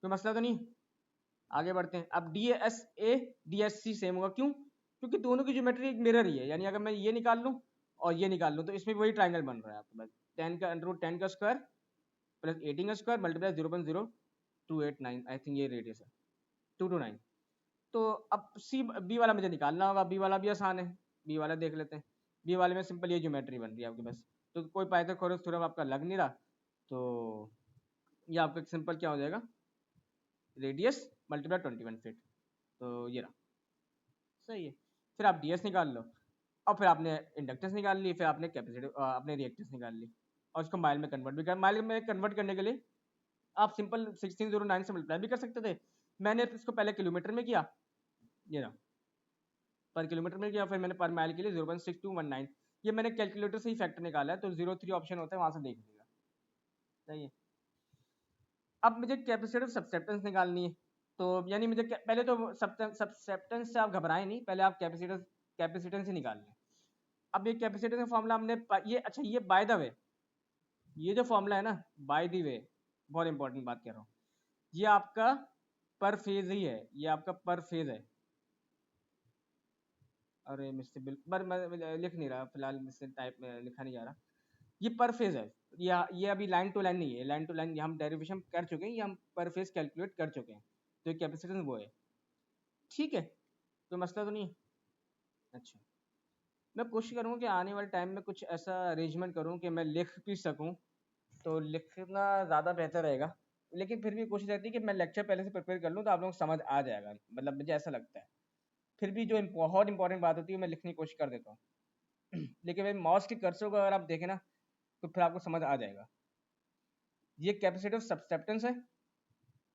कोई मसला तो नहीं। आगे बढ़ते हैं। अब D S A D S C same होगा, क्यों, क्योंकि दोनों की ज्योमेट्री एक मिरर ही है। यानी अगर मैं ये निकाल लूँ और ये निकाल लूँ, तो इसमें वही ट्राइंगल बन रहा है आपके पास, 10 का √10 का स्क्वायर प्लस 18 का स्क्वायर मल्टीप्लाई 0.0289, आई थिंक ये रेडियस है 229। तो अब सी बी वाला मुझे निकालना होगा, बी वाला भी आसान है, बी वाला देख लेते हैं। बी वाले में सिंपल ये ज्योमेट्री बन रही है आपके पास, तो कोई पाइथागोरस थ्योरम आपका लग नहीं रहा, तो ये आपका सिंपल क्या हो जाएगा, रेडियस मल्टीप्लाई 21 फीट, तो ये रहा, सही है। फिर आप डीएस निकाल लो, और फिर आपने इंडक्टेंस निकाल ली, फिर आपने कैपेसिटी अपने रिएक्टेंस निकाल ली, और उसको माइल में कन्वर्ट भी कर, माइल में कन्वर्ट करने के लिए आप सिंपल 1609 से मल्टीप्लाई भी कर सकते थे। मैंने इसको पहले किलोमीटर में किया, ये रहा पर किलोमीटर में किया, फिर मैंने पर माइल के लिए 0.6219, ये मैंने कैलकुलेटर से ही फैक्टर निकाला है, तो 03 ऑप्शन होता है, वहां से देख लीजिएगा, सही है। अब मुझे कैपेसिटिव सब्सट्रैक्टेंस निकालनी है, तो यानी मुझे पहले तो सब्सट्रैक्टेंस से आप घबराएं नहीं, पहले आप कैपेसिटेंस ही निकाल लें। अब ये कैपेसिटेंस का फॉर्मूला हमने ये, अच्छा ये बाय द वे, ये जो फॉर्मूला है ना, बाय द वे बहुत इंपॉर्टेंट बात कह रहा हूँ, ये आपका पर फेज ही है, ये आपका पर फेज है। अरे मिस्टर बिल पर मैं लिख नहीं रहा फिलहाल, मुझसे टाइप में लिखा नहीं जा रहा, ये पर फेज है। ये अभी लाइन टू लाइन नहीं है, लाइन टू लाइन हम डेरिवेशन कर चुके हैं, ये हम पर फेज कैलकुलेट कर चुके हैं, तो ये कैपेसिटेंस वो है, ठीक है। कोई मसला तो नहीं है। अच्छा, मैं कोशिश करूँगा कि आने वाले टाइम में कुछ ऐसा अरेंजमेंट करूँ कि मैं लिख भी सकूँ, तो लिखना ज़्यादा बेहतर रहेगा, लेकिन फिर भी कोशिश रहती है कि मैं लेक्चर पहले से प्रिपेयर कर लूँ, तो आप लोगों को समझ आ जाएगा, मतलब मुझे ऐसा लगता है। फिर भी जो बहुत इंपॉर्टेंट बात होती है मैं लिखने की कोशिश कर देता हूँ लेकिन भाई माउस के कर्सर को अगर आप देखें ना, तो फिर आपको समझ आ जाएगा। ये कैपेसिटिव सब्सट्रैक्टेंस है,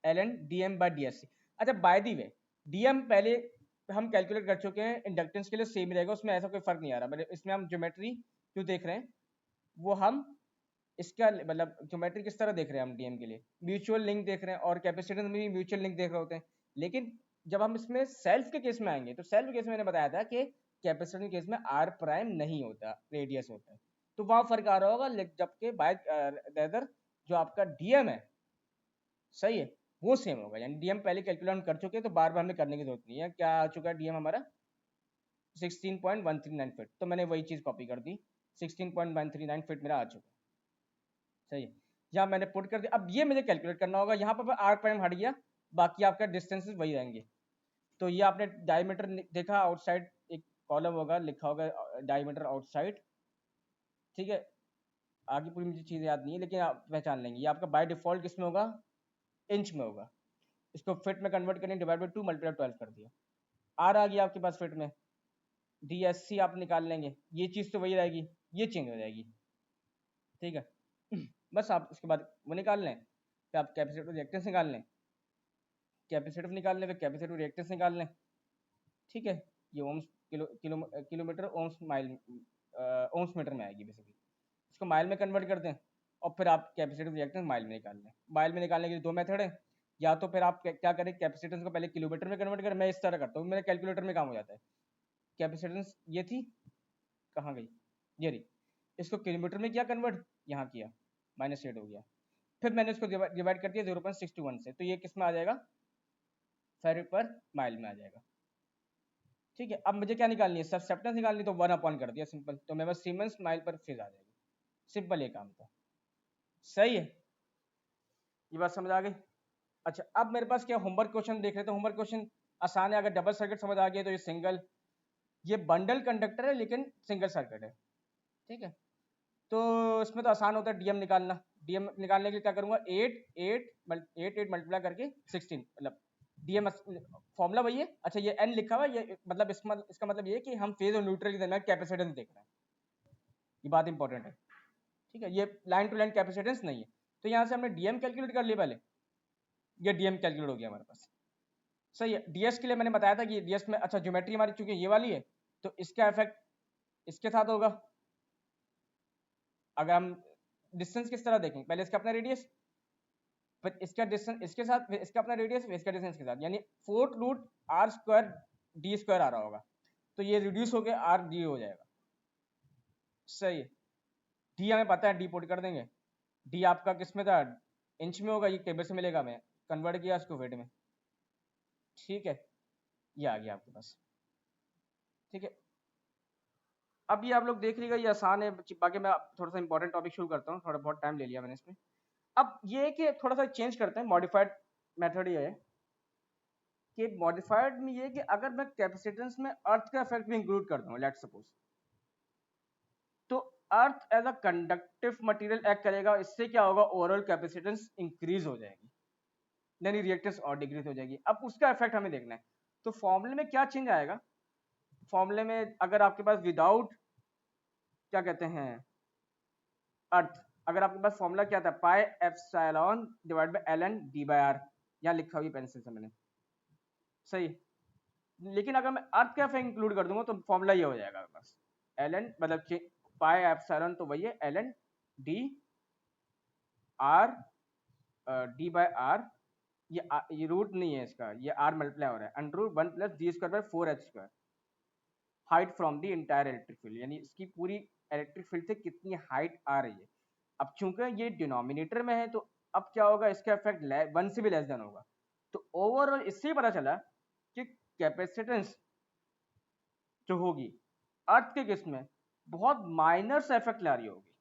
ln dm बाय dsc। अच्छा बाय दी वे, dm पहले हम कैलकुलेट कर चुके हैं, इंडक्टेंस के लिए सेम रहेगा, उसमें ऐसा कोई फर्क नहीं आ रहा, मतलब इसमें हम ज्योमेट्री जो देख रहे हैं वो हम इसका मतलब ज्योमेट्री किस तरह देख रहे हैं, हम डीएम के लिए म्यूचुअल लिंक देख रहे हैं, और कैपेसिटेंस में भी म्यूचुअल लिंक देख रहे होते हैं। लेकिन जब हम इसमें सेल्फ के केस में आएंगे, तो सेल्फ के केस में मैंने बताया था कि कैपेसिटर के केस में आर प्राइम नहीं होता, रेडियस होता है, तो वहां फर्क आ रहा होगा। जबकि बाय रेदर जो आपका डीएम है, सही है, वो सेम होगा। यानी डीएम पहले कैलकुलेट हम कर चुके हैं, तो बार बार हमें करने की जरूरत नहीं है। क्या आ चुका है डीएम हमारा 16.139 फीट, तो मैंने वही चीज कॉपी कर दी, 16.139 फीट मेरा आ चुका है, सही है। यहाँ मैंने पुट कर दिया। अब ये मुझे कैलकुलेट करना होगा, यहाँ पर आर प्राइम हट गया, बाकी आपका डिस्टेंसेस वही रहेंगे। तो ये आपने डायमीटर देखा, आउटसाइड एक कॉलम होगा, लिखा होगा डायमीटर आउटसाइड, ठीक है। आगे पूरी मुझे चीज़ याद नहीं है, लेकिन आप पहचान लेंगे। ये आपका बाय डिफॉल्ट किस में होगा, इंच में होगा। इसको फिट में कन्वर्ट करने डिवाइड बाई 2 मल्टीप्लाई 12 कर दिया, आर आ गया आपके पास फिट में, डी एस सी आप निकाल लेंगे, ये चीज़ तो वही रहेगी, ये चेंज हो जाएगी, ठीक है। बस आप उसके बाद वो निकाल लें, फिर आप कैपेसिटिव रिएक्टेंस निकाल लें, कैपेसिटिव निकाल लें, फिर कैपेसिटिव रिएक्टेंस निकाल लें, ठीक है। ये ohms kilometre ohms mile ohms metre में आएगी बेसिकली, इसको माइल में कन्वर्ट कर दें और फिर आप कैपेसिटिव रिएक्टेंस माइल में निकाल लें। माइल में निकालने के लिए दो मेथड है, या तो फिर आप क्या करें, कैपेसिटेंस को पहले किलोमीटर में कन्वर्ट करें, मैं इस तरह करता हूँ, मेरे कैलकुलेटर में काम हो जाता है। कैपेसिटेंस ये थी, कहाँ गई, ये रही, इसको किलोमीटर में किया कन्वर्ट, यहाँ किया, -8 हो गया, फिर मैंने इसको डिवाइड कर दिया 0.621 से, तो ये किस में आ जाएगा, फेरेड पर माइल में आ जाएगा, ठीक है। अब मुझे क्या निकालनी है, सब्सटेंस निकालनी, तो 1 कर दिया सिंपल, तो मेरे पास सीमेंस माइल पर फेज आ जाएगी, सिंपल ये काम था, सही है, ये बात समझ आ गई। अच्छा, अब मेरे पास क्या होमवर्क क्वेश्चन देख रहे थे, होमवर्क क्वेश्चन आसान है, अगर डबल सर्किट समझ आ गया तो ये सिंगल, ये बंडल कंडक्टर है लेकिन सिंगल सर्किट है, ठीक है। तो इसमें तो आसान होता है डीएम निकालना, डीएम निकालने के लिए क्या करूंगा, 8 मल्टीप्लाई करके 16, मतलब डीएम फॉर्मूला वही है। अच्छा, ये एन लिखा हुआ है, ये मतलब इसका मतलब ये है कि हम फेज और न्यूट्रल के दरमियान कैपेसिटेंस देख रहे हैं, ये बात इंपॉर्टेंट है, ठीक है। ये लाइन टू लाइन कैपेसिटेंस नहीं है, तो यहाँ से हमने डीएम कैलकुलेट कर लिया पहले, ये डीएम कैलकुलेट हो गया हमारे पास, सही है। डीएस के लिए मैंने बताया था कि डीएस में, अच्छा ज्योमेट्री हमारी चूंकि ये वाली है, तो इसका इफेक्ट इसके साथ होगा। अगर हम डिस्टेंस किस तरह देखें, पहले इसका अपना रेडियस, फिर इसका डिस्टेंस इसके साथ, फिर इसका अपना रेडियस, फिर इसका डिस्टेंस के साथ, यानी 4√r² d² आ रहा होगा, तो ये रिड्यूस होकर आर डी हो जाएगा, सही है। डी हमें पता है, डी पुट कर देंगे, डी आपका किस में था, इंच में होगा, ये टेबल से मिलेगा, मैं कन्वर्ट किया इसको फीट में, ठीक है, ये आ गया आपके पास, ठीक है। अब ये आप लोग देख लीजिएगा, ये आसान है, बाकी मैं थोड़ा सा इंपॉर्टेंट टॉपिक शुरू करता हूँ, थोड़ा बहुत टाइम ले लिया मैंने इसमें। अब ये है कि थोड़ा सा चेंज करते हैं, मॉडिफाइड मेथड ये है कि मॉडिफाइड में ये है कि अगर मैं कैपेसिटेंस में अर्थ का इफेक्ट भी इंक्लूड कर दूँ, लेट्स सपोज, तो earth as a conductive material act करेगा, इससे क्या होगा, ओवरऑल कैपेसिटेंस इंक्रीज हो जाएगी, यानी रिएक्टेंस और डिक्रीज हो जाएगी। अब उसका इफेक्ट हमें देखना है, तो फॉर्मूले में क्या चेंज आएगा, फॉर्मूले में अगर आपके पास विदाउट क्या कहते हैं अर्थ, अगर आपके पास फॉर्मूला क्या था, pi epsilon divide by ln d/r, यहाँ लिखा हुई पेंसिल से मैंने, सही। लेकिन अगर मैं अर्थ का इफेक्ट इंक्लूड कर दूंगा तो फॉर्मूला ये हो जाएगा मेरे पास, ln मतलब पाई एप्सिलॉन तो वही है, ln d r d/r, ये रूट नहीं है इसका, ये r मल्टीप्लाई हो रहा है, √1 + d²/4h², height from the entire electric field, यानी इसकी पूरी इलेक्ट्रिक फील्ड से कितनी हाइट आ रही है। अब चूंकि ये डिनोमिनेटर में है, तो अब क्या होगा, इसका इफेक्ट 1 से भी लेस देन होगा, तो ओवरऑल इससे ही पता चला कि कैपेसिटेंस जो होगी अर्थ के केस में बहुत माइनर से इफेक्ट ला रही होगी,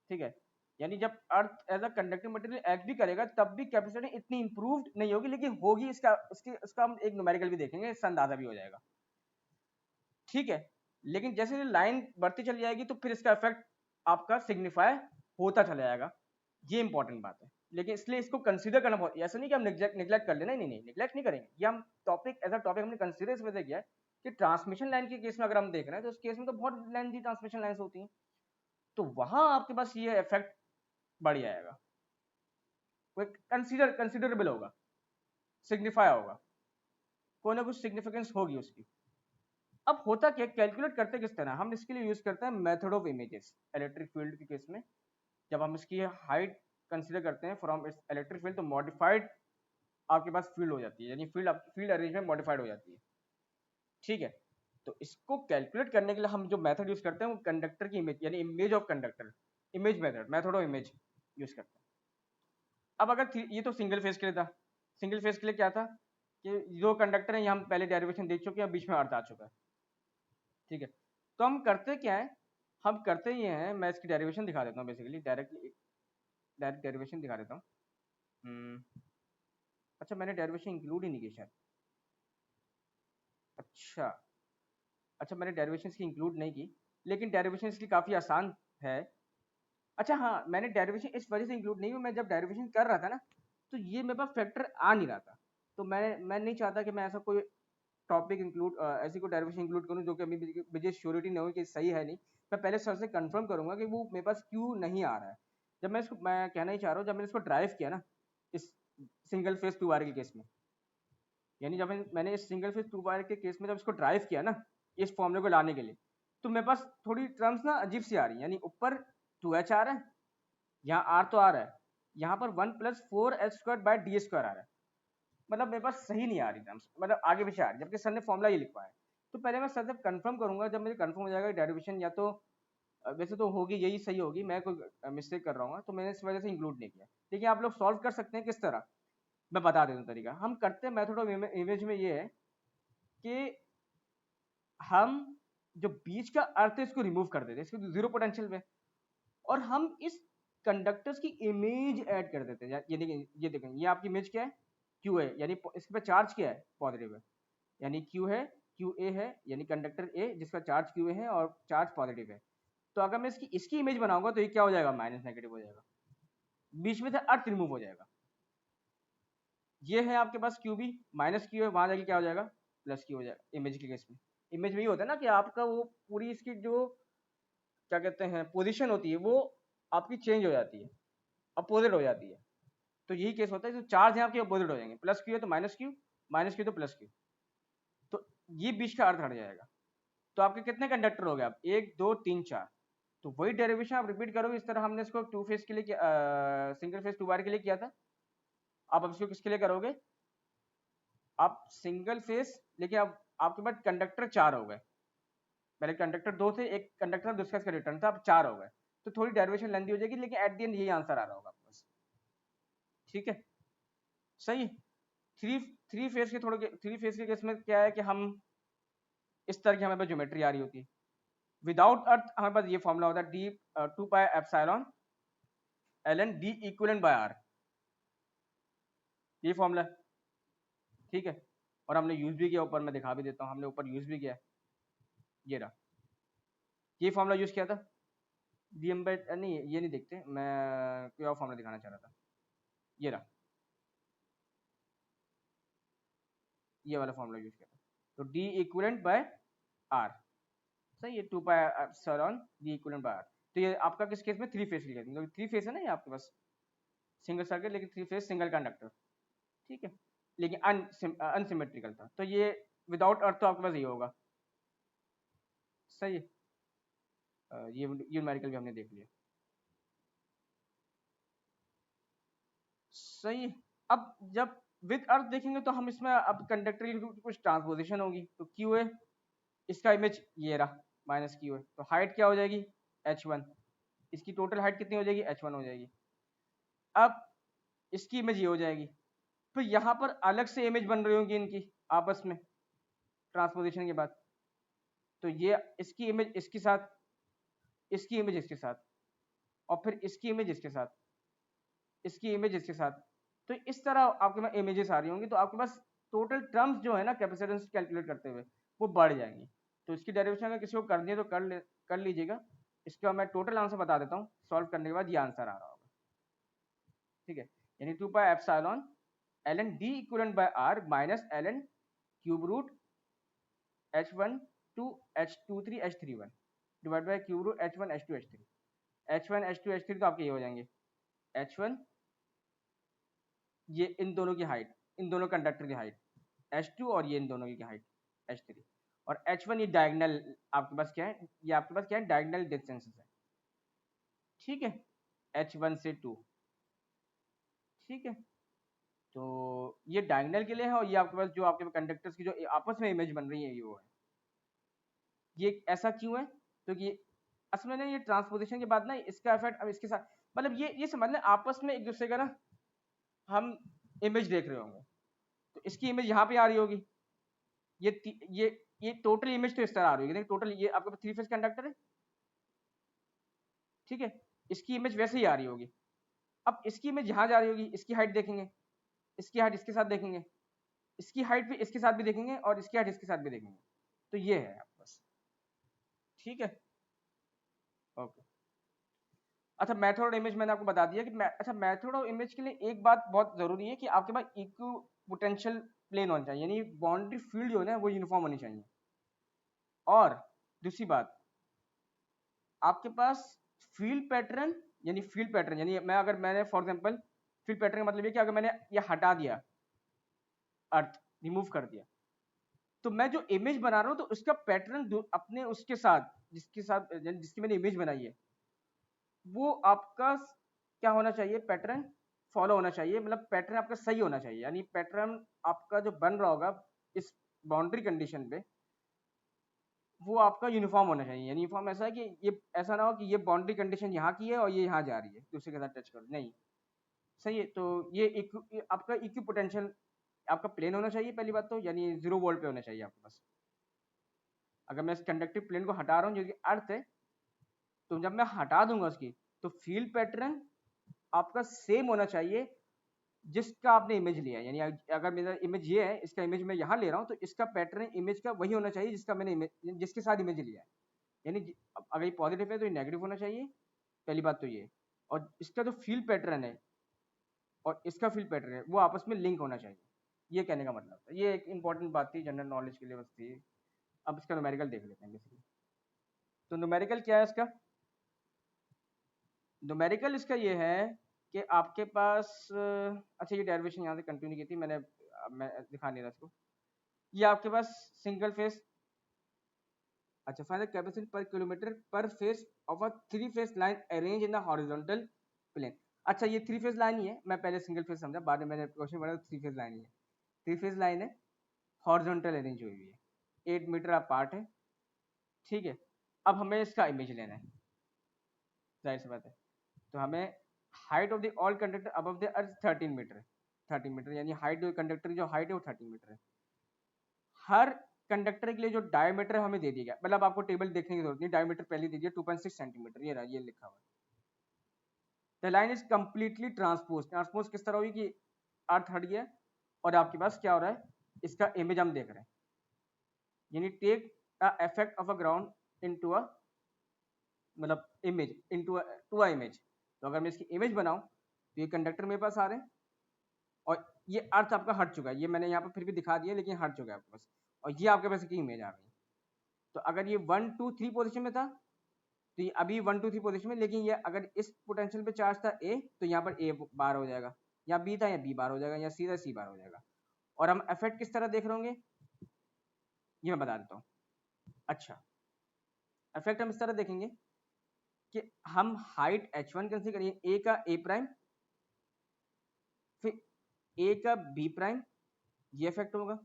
ठीक है। यानी जब earth as a conducting material act भी करेगा तब भी कैपेसिटी इतनी इंप्रूव्ड नहीं होगी, लेकिन होगी, इसका हम एक न्यूमेरिकल भी देखेंगे, इससे अंदाजा भी हो जाएगा, ठीक है। लेकिन जैसे लाइन बढ़ती चली जाएगी तो फिर इसका इफेक्ट आपका सिग्निफाई होता चला जाएगा, ये इंपॉर्टेंट बात है। लेकिन इसलिए इसको कंसीडर करना बहुत, ऐसा नहीं कि हम निगलेक्ट कर लेना, नहीं निगलेक्ट नहीं करेंगे, ये हम टॉपिक एज अ टॉपिक हमने कंसीडर इस वजह से किया है कि ट्रांसमिशन लाइन के केस में अगर हम देख रहे हैं तो उस केस में तो बहुत लेंथी ट्रांसमिशन लाइन्स होती हैं, तो वहां आपके पास ये इफेक्ट बढ़ जाएगा, कंसिडरेबल होगा, सिग्निफाई होगा, कोई ना कुछ सिग्निफिकेंस होगी उसकी। अब होता क्या, कैलकुलेट करते किस तरह, हम इसके लिए यूज करते हैं method of images electric field के केस में। जब हम इसकी हाइट कंसीडर करते हैं फ्रॉम इट्स इलेक्ट्रिक फील्ड, तो मॉडिफाइड आपके पास फील्ड हो जाती है, यानी फील्ड अरेंजमेंट मॉडिफाइड हो जाती है, ठीक है। तो इसको कैलकुलेट करने के लिए हम जो मेथड यूज करते हैं वो कंडक्टर की इमेज, यानी image of conductor, image method of image use करते हैं। अब अगर ये तो सिंगल फेज के लिए था, सिंगल फेज के लिए क्या था कि जो कंडक्टर है, ये हम पहले डेरिवेशन देख चुके हैं, बीच में अर्थ आ चुका है, ठीक है। तो हम करते क्या है, हम करते ये हैं, मैं इसकी डेरिवेशन दिखा देता हूँ, बेसिकली डायरेक्ट डेरिवेशन दिखा देता हूँ। अच्छा, मैंने डेरिवेशन इंक्लूड ही नहीं की शायद, अच्छा अच्छा, मैंने डेरिवेशन इसकी इंक्लूड नहीं की, लेकिन डेरिवेशन इसकी काफ़ी आसान है। अच्छा हाँ, मैंने डेरिवेशन इस वजह से इंक्लूड नहीं हुई, मैं जब डेरिवेशन कर रहा था ना, तो ये मेरे पास फैक्टर आ नहीं रहा था। तो मैं नहीं चाहता कि मैं ऐसा कोई टॉपिक इंक्लूड ऐसी कोई डेरिवेशन इंक्लूड करूँ जो कि अभी मुझे श्योरिटी नहीं हो कि सही है नहीं। मैं पहले सर से कंफर्म करूंगा कि वो मेरे पास क्यों नहीं आ रहा है। जब मैं कहना ही चाह रहा हूँ, जब मैंने इसको ड्राइव किया ना इस सिंगल फेज 2 वायर के केस में, यानी जब मैंने इस सिंगल फेज 2 वायर के केस में जब इसको ड्राइव किया ना इस फॉर्मूले को लाने के लिए, तो मेरे पास थोड़ी टर्म्स ना अजीब सी आ रही है। यानी ऊपर 2h आ रहा है, यहाँ आर तो आ रहा है, यहाँ पर 1 + 4h² बाय डी² आ रहा है। मतलब मेरे पास सही नहीं आ रही टर्म्स, मतलब आगे पीछे आ रही, जबकि सर ने फॉर्मूला ये लिखवाया है। तो पहले मैं सर से कंफर्म करूंगा, जब मुझे कंफर्म हो जाएगा डेरिवेशन या तो वैसे तो होगी यही सही होगी, मैं कोई मिस्टेक कर रहा हूँ तो मैंने इस वजह से इंक्लूड नहीं किया। देखिए आप लोग सॉल्व कर सकते हैं किस तरह, मैं बता देता हूँ तरीका। हम करते हैं मेथड ऑफ इमेज में ये है कि हम जो बीच का अर्थ है इसको रिमूव कर देते हैं, इसको जीरो पोटेंशियल में, और हम इस कंडक्टर्स की इमेज ऐड कर देते हैं। ये देखें ये आपकी इमेज क्या है, क्यू है, यानी इसके पे चार्ज क्या है, पॉजिटिव है, यानी क्यू है, क्यू ए है, यानी कंडक्टर ए जिसका चार्ज क्यू है और चार्ज पॉजिटिव है। तो अगर मैं इसकी इमेज बनाऊंगा तो ये क्या हो जाएगा, माइनस नेगेटिव हो जाएगा, बीच में से अर्थ रिमूव हो जाएगा। ये है आपके पास क्यू बी, माइनस क्यू है, वहां जाके क्या हो जाएगा, प्लस क्यू हो जाएगा इमेज के केस में। इमेज में ये होता है ना कि आपका वो पूरी इसकी जो क्या कहते हैं पोजीशन होती है वो आपकी चेंज हो जाती है, अपोजिट हो जाती है। तो यही केस होता है, जो चार्ज है आपके अपोजिट हो जाएंगे, प्लस क्यू है तो माइनस क्यू, माइनस क्यू तो प्लस क्यू, तो ये बीच का अर्थ हट जाएगा। तो आपके कितने कंडक्टर हो गए, आप 1 2 3 4। तो वही डेरिवेशन आप रिपीट करोगे, इस तरह हमने इसको टू फेज के लिए सिंगल फेज 2 वायर के लिए किया था। आप अब इसको किसके लिए करोगे, आप सिंगल फेज, लेकिन अब आपके पास कंडक्टर 4 हो गए, पहले कंडक्टर 2 थे, एक कंडक्टर दूसरा इसका रिटर्न था, अब 4 हो गए। तो थोड़ी डेरिवेशन लेंदी हो जाएगी, लेकिन एट द एंड यही आंसर आ रहा होगा आपके पास। ठीक है, सही। थ्री थ्री फेज के थ्री फेज के केस में क्या है कि हम इस तरह की हमारे पास ज्योमेट्री आ रही होती है। विदाउट अर्थ हमारे पास ये फॉर्मूला होता है D 2πε ln d equivalent by R, ये फॉर्मूला है। ठीक है, और हमने यूज भी किया, ऊपर मैं दिखा भी देता हूँ, हमने ऊपर यूज भी किया, ये रहा, ये फॉर्मूला यूज किया था dm बाय, नहीं ये नहीं देखते, मैं कोई और फॉर्मूला दिखाना चाह रहा था, ये रहा, ये वाला फॉर्मूला यूज किया था। तो d इक्विवेलेंट बाय आर, सही है, 2πε d इक्विवेलेंट बाय आर। तो ये आपका किस केस में, थ्री फेज के केस में, क्योंकि थ्री फेज है ना ये आपके पास, सिंगल सर्किट लेकिन थ्री फेज सिंगल कंडक्टर। ठीक है, लेकिन अनसिमेट्रिकल था, तो ये विदाउट अर्थ तो आपके पास ये होगा। सही है, ये न्यूमेरिकल भी हमने देख लिया। सही। अब जब विद अर्थ देखेंगे तो हम इसमें अब कंडक्टर की कुछ ट्रांसपोजिशन होगी, तो क्यू है, इसका इमेज ये रहा माइनस क्यू है, तो हाइट क्या हो जाएगी h1, इसकी टोटल हाइट कितनी हो जाएगी h1 हो जाएगी। अब इसकी इमेज ये हो जाएगी, तो यहाँ पर अलग से इमेज बन रही होगी इनकी आपस में ट्रांसपोजिशन के बाद। तो ये इसकी इमेज इसके साथ, इसकी इमेज इसके साथ, और फिर इसकी इमेज इसके साथ, इसकी इमेज इसके साथ। तो इस तरह आपके पास इमेजेस आ रही होंगी, तो आपके पास टोटल टर्म्स जो है ना कैपेसिटेंस कैलकुलेट करते हुए वो बढ़ जाएंगी। तो इसकी डेरिवेशन अगर किसी को करनी है तो कर लीजिएगा। इसका मैं टोटल आंसर बता देता हूँ, सॉल्व करने के बाद ये आंसर आ रहा होगा। ठीक है, यानी 2πε ln d equivalent by r minus ln cube root h1 2 h23 h31 divide by cube root h1 h2 h3, h1 h2 h3 तो आपके ये हो जाएंगे, h1 ये इन दोनों की हाइट, इन दोनों कंडक्टर की हाइट h2, और ये इन दोनों की हाइट h3, और h1 ये डायगोनल आपके पास क्या है, ये आपके पास क्या है, डायगोनल डिस्टेंसेस है। ठीक है, h1 से 2। ठीक है, तो ये डायगोनल के लिए है, और ये आपके पास जो आपके कंडक्टर्स की जो आपस में इमेज बन रही है ये वो है। ये ऐसा क्यों है, क्योंकि असल में ना ये ट्रांसपोजिशन के बाद ना इसका इफेक्ट अब इसके साथ, मतलब ये समझ लें आपस में एक दूसरे का ना हम इमेज देख रहे होंगे। तो इसकी इमेज यहाँ पे आ रही होगी, ये टोटल इमेज तो इस तरह आ रही होगी, टोटल ये आपके पास थ्री फेज कंडक्टर है। ठीक है, इसकी इमेज वैसे ही आ रही होगी। अब इसकी इमेज यहाँ जा रही होगी, इसकी हाइट देखेंगे, इसकी हाइट इसके साथ देखेंगे, इसकी हाइट भी इसके साथ भी देखेंगे, और इसकी हाइट इसके साथ भी देखेंगे। तो ये है आपके पास। ठीक है, ओके। अच्छा मेथड और इमेज मैंने आपको बता दिया कि अच्छा मेथड और इमेज के लिए एक बात बहुत जरूरी है कि आपके पास इक्व पोटेंशियल प्लेन होना चाहिए, यानी बाउंड्री फील्ड जो है ना वो यूनिफॉर्म होनी चाहिए। और दूसरी बात, आपके पास फील्ड पैटर्न, यानी फील्ड पैटर्न यानी मैंने फॉर एग्जांपल फील्ड पैटर्न का मतलब ये कि अगर मैंने ये हटा दिया, अर्थ रिमूव कर दिया, तो मैं जो इमेज बना रहा हूँ तो उसका पैटर्न अपने उसके साथ जिसकी मैंने इमेज बनाई है वो आपका क्या होना चाहिए, पैटर्न फॉलो होना चाहिए, मतलब पैटर्न आपका सही होना चाहिए, यानी पैटर्न आपका जो बन रहा होगा इस बाउंड्री कंडीशन पे वो आपका यूनिफॉर्म होना चाहिए। यूनिफॉर्म ऐसा है कि ये ऐसा ना हो कि ये बाउंड्री कंडीशन यहाँ की है और ये यहाँ जा रही है दूसरे के साथ टच कर, नहीं सही है। तो ये आपका इक्वी पोटेंशियल आपका प्लेन होना चाहिए पहली बात तो, यानी 0 वोल्ट पे होना चाहिए आपके पास। अगर मैं इस कंडक्टिव प्लेन को हटा रहा हूँ जो कि अर्थ है, तो जब मैं हटा दूंगा उसकी तो फील्ड पैटर्न आपका सेम होना चाहिए जिसका आपने इमेज लिया है। यानी अगर मेरा इमेज ये है, इसका इमेज मैं यहाँ ले रहा हूँ तो इसका पैटर्न इमेज का वही होना चाहिए जिसका मैंने इमेज जिसके साथ इमेज लिया है। यानी अगर ये पॉजिटिव है तो ये नेगेटिव होना चाहिए, पहली बात तो ये। और इसका जो फील्ड पैटर्न है और इसका फील्ड पैटर्न है वो आपस में लिंक होना चाहिए, ये कहने का मतलब है। ये एक इंपॉर्टेंट बात थी, जनरल नॉलेज के लिए बस थी। अब इसका न्यूमेरिकल देख लेते हैं बेसिकली। तो न्यूमेरिकल क्या है इसका, न्यूमेरिकल इसका ये है कि आपके पास अच्छा ये डेरिवेशन यहाँ से कंटिन्यू की थी मैंने, मैं दिखा नहीं रहा इसको। ये आपके पास सिंगल फेस, अच्छा find the capacity per kilometre per phase of a 3 phase line arrange in the horizontal plane. अच्छा ये 3 फेस लाइन ही है, मैं पहले सिंगल फेस समझा, बाद में मैंने क्वेश्चन पढ़ा 3 फेस लाइन ही है। 3 फेस लाइन है, हॉरिजॉन्टल अरेंज हुई हुई है, 8 मीटर अपार्ट है, ठीक है। अब हमें इसका इमेज लेना है, जाहिर सी बात है। तो हमें height of the all conductor above the earth 13 metre, 13 metre यानी हाइट कंडक्टर जो हाइट है वो 13 मीटर है। हर कंडक्टर के लिए जो डायमीटर हमें दे दिया गया, मतलब आपको टेबल देखने की जरूरत नहीं, डायमीटर पहले दे दिया 2.6 सेंटीमीटर, ये रहा, ये लिखा हुआ है। The line is completely transpose, transpose किस तरह होगी कि अर्थ हट गया और आपके पास क्या हो रहा है, इसका इमेज हम देख रहे हैं, यानी take a effect of a ground into a मतलब image into to a image. तो अगर मैं इसकी इमेज बनाऊं तो ये कंडक्टर मेरे पास आ रहे हैं और ये अर्थ आपका हट चुका है, ये मैंने यहाँ पर फिर भी दिखा दिया लेकिन हट चुका है आपके पास, और ये आपके पास की इमेज आ गई। तो अगर ये 1 2 3 पोजिशन में था तो ये अभी 1 2 3 पोजिशन में, लेकिन ये अगर इस पोटेंशियल पे चार्ज था ए तो यहाँ पर ए बार हो जाएगा, या बी था या बी बार हो जाएगा, या सी था सी बार हो जाएगा। और हम इफेक्ट किस तरह देख रहे होंगे ये मैं बता देता हूँ। अच्छा इफेक्ट हम इस तरह देखेंगे कि हम हाइट h1 कंसीडर करिए, ए का ए प्राइम, फिर ए का बी प्राइम, ये इफेक्ट होगा।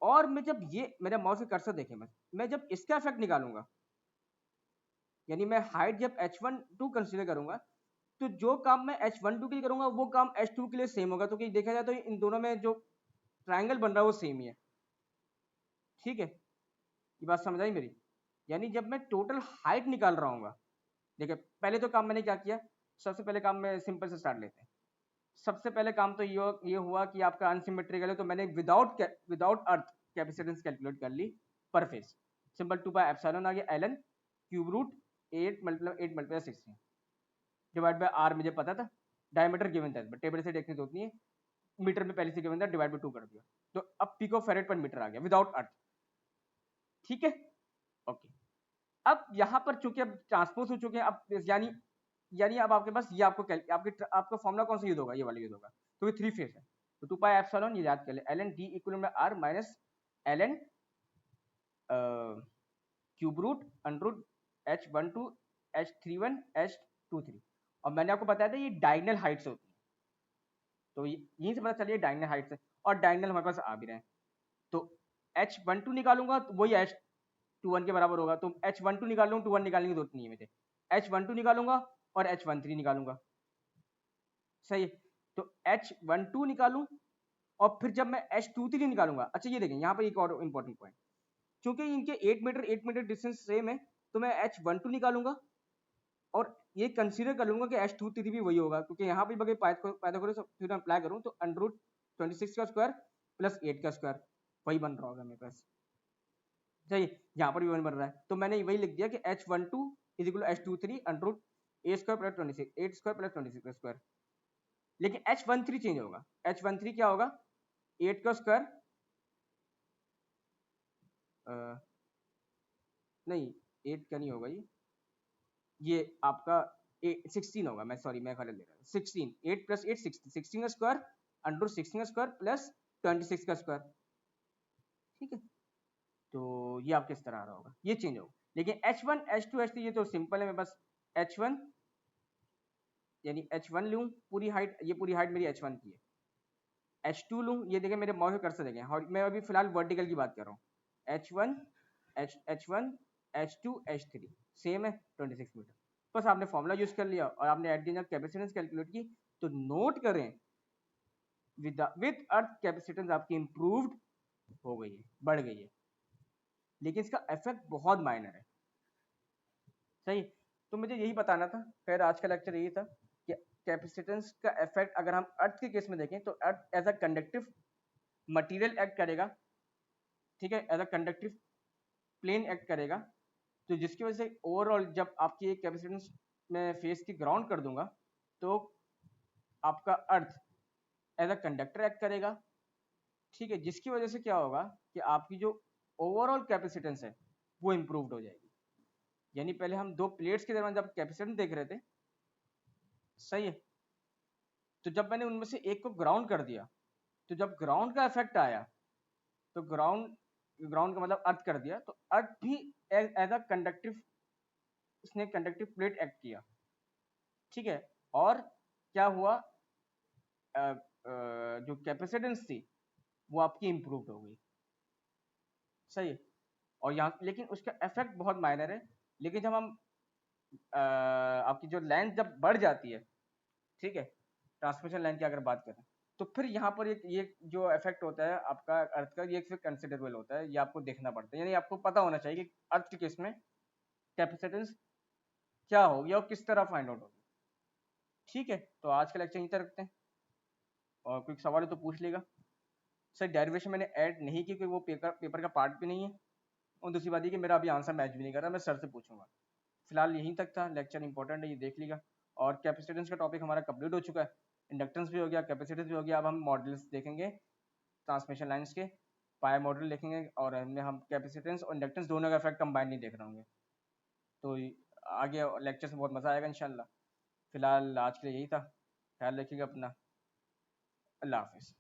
और मैं जब ये मेरा माउस का कर्सर देखें बस, मैं जब इसका इफेक्ट निकालूंगा, यानी मैं हाइट जब h1 2 कंसीडर करूंगा तो जो काम मैं h1 2 के लिए करूंगा वो काम h2 के लिए सेम होगा, तो देखा जाए तो इन दोनों में जो ट्राइंगल बन रहा है वो सेम ही है, ठीक है। ये बात समझ आई मेरी, यानी जब मैं टोटल हाइट निकाल रहा हूँ, देखिए पहले तो काम मैंने क्या किया, सबसे पहले काम में सिंपल से स्टार्ट लेते हैं। सबसे पहले काम तो ये हुआ कि आपका अनसिमेट्रिकल है तो मैंने विदाउट अर्थ कैपेसिटेंस कैलकुलेट कर ली पर फेस, सिंपल 2 पाई एप्सिलॉन आ गया ln cube root 8 × 6 divide by R, मुझे पता था डायमीटर गिवन था, टेबल से देखने जरूरत नहीं है, मीटर में पहले से गिवन था, डिवाइड बाय 2 कर दिया, तो अब पिको फेरेड पर मीटर आ गया विदाउट अर्थ, ठीक है ओके। अब यहाँ पर चूंकि अब ट्रांसपोज हो चुके हैं, अब यानी यानी अब आपके पास ये आपका फॉर्मूला कौन सा यूज होगा, ये वाला यूज होगा, तो ये 3 फेस है, तो 2 पाई एप्सिलॉन ये याद कर ले ln d इक्वल में r minus ln cube root under root h12 h31 h23। और मैंने आपको बताया था ये डायगोनल हाइट्स होती है, तो यहीं से पता चलिए डायगोनल हाइट्स है, और डायगोनल हमारे पास आ भी रहे हैं। तो h12 निकालूंगा तो वही h21 के बराबर होगा, तो h12 निकालूंगा 21 निकालने की जरूरत नहीं है मुझे, h12 निकालूंगा और h13 निकालूंगा, सही है। तो h12 निकालूं और फिर जब मैं h23 निकालूंगा, अच्छा ये देखें यहाँ पर एक और इंपॉर्टेंट पॉइंट, क्योंकि इनके 8 मीटर डिस्टेंस सेम है तो मैं h12 निकालूंगा और ये कंसीडर कर लूंगा कि h23 भी वही होगा, क्योंकि यहाँ पे अगर पाइथागोरस थ्योरम अप्लाई करूँ तो अंडर रूट 26 का स्क्वायर प्लस 8 का स्क्वायर वही बन रहा होगा मेरे पास, सही। यहाँ पर भी वन बन रहा है तो मैंने वही लिख दिया कि h12 is equal h23 under root A square plus 26 8 square plus 26 square. लेकिन H13 चेंज होगा। H13 क्या होगा? 8 का स्क्वायर नहीं 8 का नहीं होगा, ये आपका 16 होगा। मैं सॉरी मैं गलत ले रहा हूँ। 16 8 प्लस 8 16 16 का स्क्वायर अंडर 16 का स्क्वायर प्लस 26 का स्क्वायर। ठीक है, तो ये आपके इस तरह आ रहा होगा, ये चेंज होगा। लेकिन H1 H2 H3 ये तो सिंपल है। मैं बस H1 यानी H1 लूँ, पूरी हाइट, ये पूरी हाइट मेरी H1 की है। H2 लूँ, ये देखें मेरे माउस कर्सर देखें, और मैं अभी फिलहाल वर्टिकल की बात कर रहा हूँ। H1 H1 H2 H3 same है 26 मीटर। बस आपने फॉर्मूला यूज कर लिया और आपने at the end capacitance calculate की। तो नोट करें विद अर्थ कैपेसिटेंस आपकी इंप्रूव्ड हो गई है, बढ़ गई है, लेकिन इसका इफेक्ट बहुत माइनर है। सही, तो मुझे यही बताना था। खैर आज का लेक्चर यही था कि कैपेसिटेंस का इफेक्ट अगर हम अर्थ के केस में देखें तो earth as a conductive material act करेगा। ठीक है, as a conductive plane act करेगा, तो जिसकी वजह से ओवरऑल जब आपकी एक कैपेसिटेंस में फेस की ग्राउंड कर दूंगा तो आपका earth as a conductor act करेगा। ठीक है, जिसकी वजह से क्या होगा कि आपकी जो ओवरऑल कैपेसिटेंस है वो इंप्रूव्ड हो जाएगी। यानी पहले हम दो प्लेट्स के दरमियान जब कैपेसिटेंस देख रहे थे, सही है, तो जब मैंने उनमें से एक को ग्राउंड कर दिया, तो जब ग्राउंड का इफेक्ट आया तो ग्राउंड का मतलब अर्थ कर दिया, तो अर्थ भी एज अ कंडक्टिव, उसने कंडक्टिव प्लेट एक्ट किया। ठीक है, और क्या हुआ, जो कैपेसिटेंस थी वो आपकी इंप्रूव्ड हो गई। सही है, और यहाँ लेकिन उसका इफेक्ट बहुत माइनर है। लेकिन जब हम आपकी जो लेंथ जब बढ़ जाती है, ठीक है, ट्रांसमिशन लाइन की अगर बात करें, तो फिर यहाँ पर ये जो इफेक्ट होता है आपका अर्थ का, ये फिर कंसिडरेबल होता है। ये आपको देखना पड़ता है, यानी आपको पता होना चाहिए कि अर्थ के केस में कैपेसिटेंस क्या होगी और किस तरह फाइंड आउट होगी। ठीक है, तो आज का लेक्चर यहीं तक रखते हैं, और कोई सवाल है तो पूछ लेगा। सर डेरिवेशन मैंने ऐड नहीं की क्योंकि वो पेपर का पार्ट भी नहीं है, और दूसरी बात ये कि मेरा अभी आंसर मैच भी नहीं कर रहा, मैं सर से पूछूंगा। फिलहाल यहीं तक था, लेक्चर इंपॉर्टेंट है, ये देख लीजिएगा। और कैपेसिटेंस का टॉपिक हमारा कंप्लीट हो चुका है, इंडक्टेंस भी हो गया, कैपेसिटेंस भी हो गया। अब हम मॉडल्स देखेंगे ट्रांसमिशन लाइन्स के, पाई मॉडल देखेंगे, और हमने हम कैपेसिटेंस और इंडक्टेंस दोनों का इफेक्ट कंबाइन नहीं देख रहे होंगे। तो आगे लेक्चर से बहुत मज़ा आएगा इंशाल्लाह। फिलहाल आज के लिए यही था, ख्याल रखिएगा अपना, अल्लाह हाफिज़।